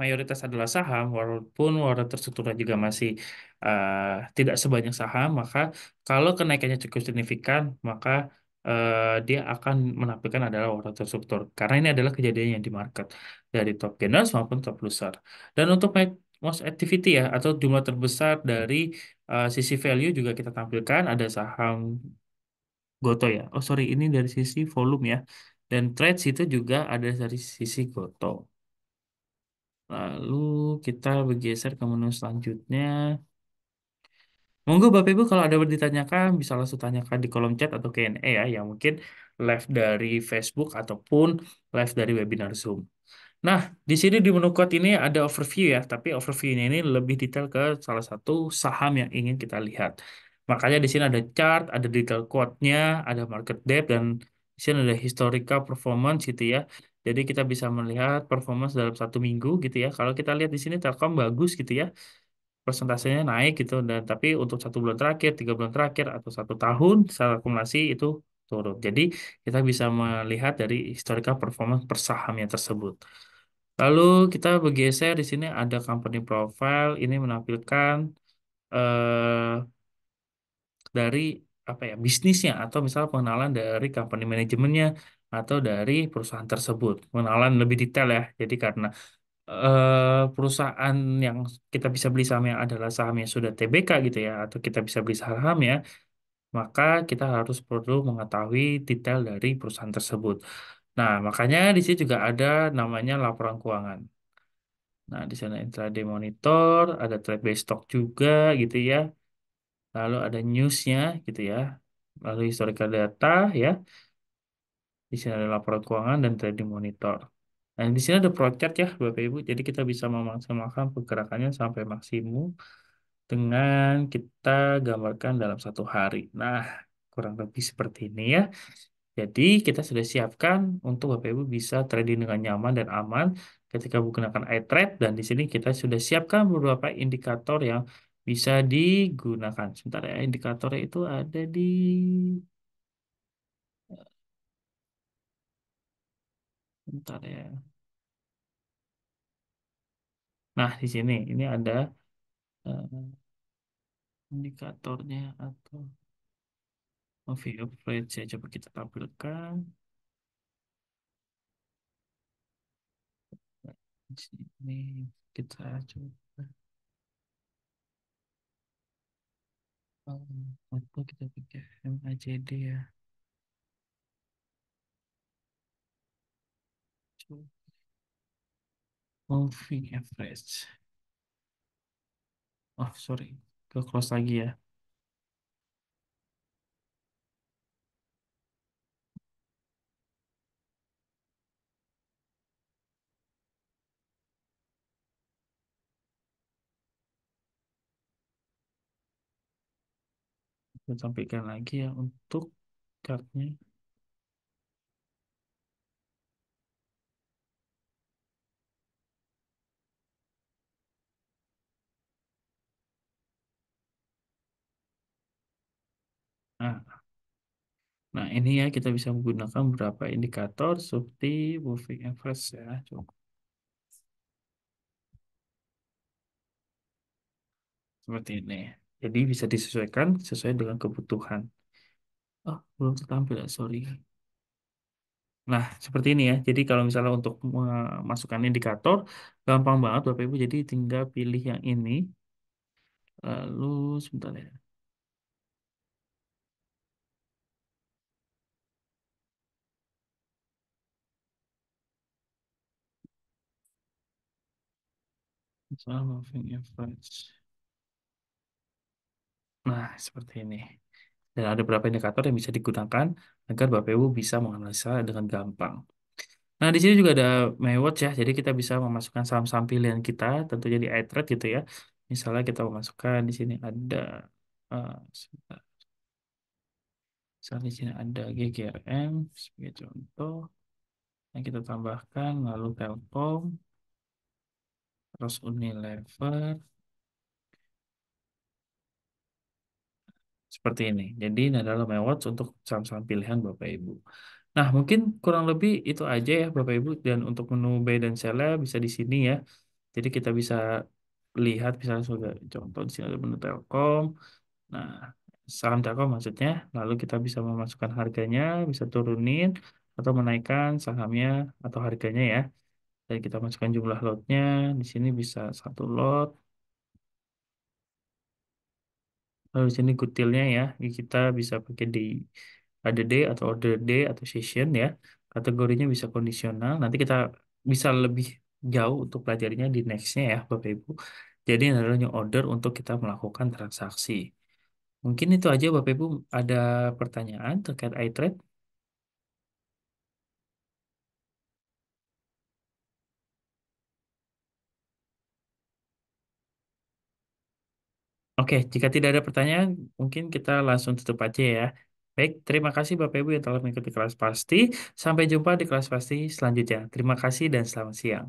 mayoritas adalah saham, walaupun waran terstrukturnya juga masih tidak sebanyak saham, maka kalau kenaikannya cukup signifikan, maka dia akan menampilkan adalah waran terstruktur. Karena ini adalah kejadian yang di market dari top gainers maupun top loser. Dan untuk most activity ya, atau jumlah terbesar dari sisi value juga kita tampilkan ada saham Goto ya. Oh sorry, ini dari sisi volume ya. Dan trades itu juga ada dari sisi Goto. Lalu kita bergeser ke menu selanjutnya. Monggo Bapak Ibu kalau ada yang ditanyakan bisa langsung tanyakan di kolom chat atau Q&A ya, yang mungkin live dari Facebook ataupun live dari webinar Zoom. Nah, di sini di menu quote ini ada overview ya, tapi overview ini lebih detail ke salah satu saham yang ingin kita lihat. Makanya di sini ada chart, ada detail quote-nya, ada market depth, dan di sini ada historical performance gitu ya. Jadi kita bisa melihat performance dalam 1 minggu gitu ya. Kalau kita lihat di sini Telkom bagus gitu ya, persentasenya naik gitu. Dan tapi untuk 1 bulan terakhir, 3 bulan terakhir, atau 1 tahun secara akumulasi itu turun. Jadi kita bisa melihat dari historical performance per sahamnya tersebut. Lalu kita bergeser di sini ada company profile ini menampilkan eh, dari apa ya bisnisnya atau misal pengenalan dari company manajemennya atau dari perusahaan tersebut. Pengenalan lebih detail ya. Jadi karena perusahaan yang kita bisa beli sahamnya adalah saham yang sudah TBK gitu ya atau kita bisa beli sahamnya, maka kita harus perlu mengetahui detail dari perusahaan tersebut. Nah, makanya di sini juga ada namanya laporan keuangan. Nah, di sana intraday monitor, ada trade based stock juga gitu ya. Lalu ada newsnya gitu ya. Lalu historical data ya. Di sini ada laporan keuangan dan trading monitor. Nah, di sini ada project ya Bapak Ibu. Jadi kita bisa memaksimalkan pergerakannya sampai maksimum dengan kita gambarkan dalam 1 hari. Nah, kurang lebih seperti ini ya. Jadi kita sudah siapkan untuk Bapak Ibu bisa trading dengan nyaman dan aman ketika menggunakan iTrade dan di sini kita sudah siapkan beberapa indikator yang bisa digunakan. Sebentar ya, indikatornya itu ada di sebentar ya. Nah, di sini ini ada eh, indikatornya atau view average ya. Coba kita tampilkan. Di sini kita coba apa kita pakai MACD ya. Coba moving average. Oh, sorry. Ke close lagi ya. Kita sampaikan lagi ya untuk cardnya. Nah, nah, ini ya kita bisa menggunakan beberapa indikator seperti moving average ya. Coba seperti ini. Jadi bisa disesuaikan sesuai dengan kebutuhan. Oh, belum tertampil ya, sorry. Nah, seperti ini ya. Jadi kalau misalnya untuk memasukkan indikator, gampang banget Bapak Ibu. Jadi tinggal pilih yang ini. Lalu sebentar ya. Soal moving average. Nah, seperti ini. Dan ada beberapa indikator yang bisa digunakan agar Bapak Ibu bisa menganalisa dengan gampang. Nah, di sini juga ada MyWatch ya. Jadi kita bisa memasukkan saham-saham pilihan kita, tentunya di iTrade gitu ya. Misalnya kita memasukkan di sini ada sebentar. Misalnya di sini ada GGRM sebagai contoh. Yang kita tambahkan lalu Telkom, terus Unilever seperti ini. Jadi ini adalah MyWatch untuk saham-saham pilihan Bapak Ibu. Nah, mungkin kurang lebih itu aja ya Bapak Ibu, dan untuk menu buy dan sell bisa di sini ya. Jadi kita bisa lihat misalnya sebagai contoh di sini ada menu Telkom. Nah, saham Telkom maksudnya, lalu kita bisa memasukkan harganya, bisa turunin atau menaikkan sahamnya atau harganya ya. Dan kita masukkan jumlah lotnya. Di sini bisa satu lot. Lalu di sini kutilnya ya, kita bisa pakai di ada day atau order day atau session ya. Kategorinya bisa kondisional. Nanti kita bisa lebih jauh untuk pelajarinya di nextnya ya, Bapak Ibu. Jadi ini adalah new order untuk kita melakukan transaksi. Mungkin itu aja Bapak Ibu. Ada pertanyaan terkait iTrade? Oke, jika tidak ada pertanyaan, mungkin kita langsung tutup aja ya. Baik, terima kasih Bapak Ibu yang telah mengikuti kelas pasti. Sampai jumpa di kelas pasti selanjutnya. Terima kasih dan selamat siang.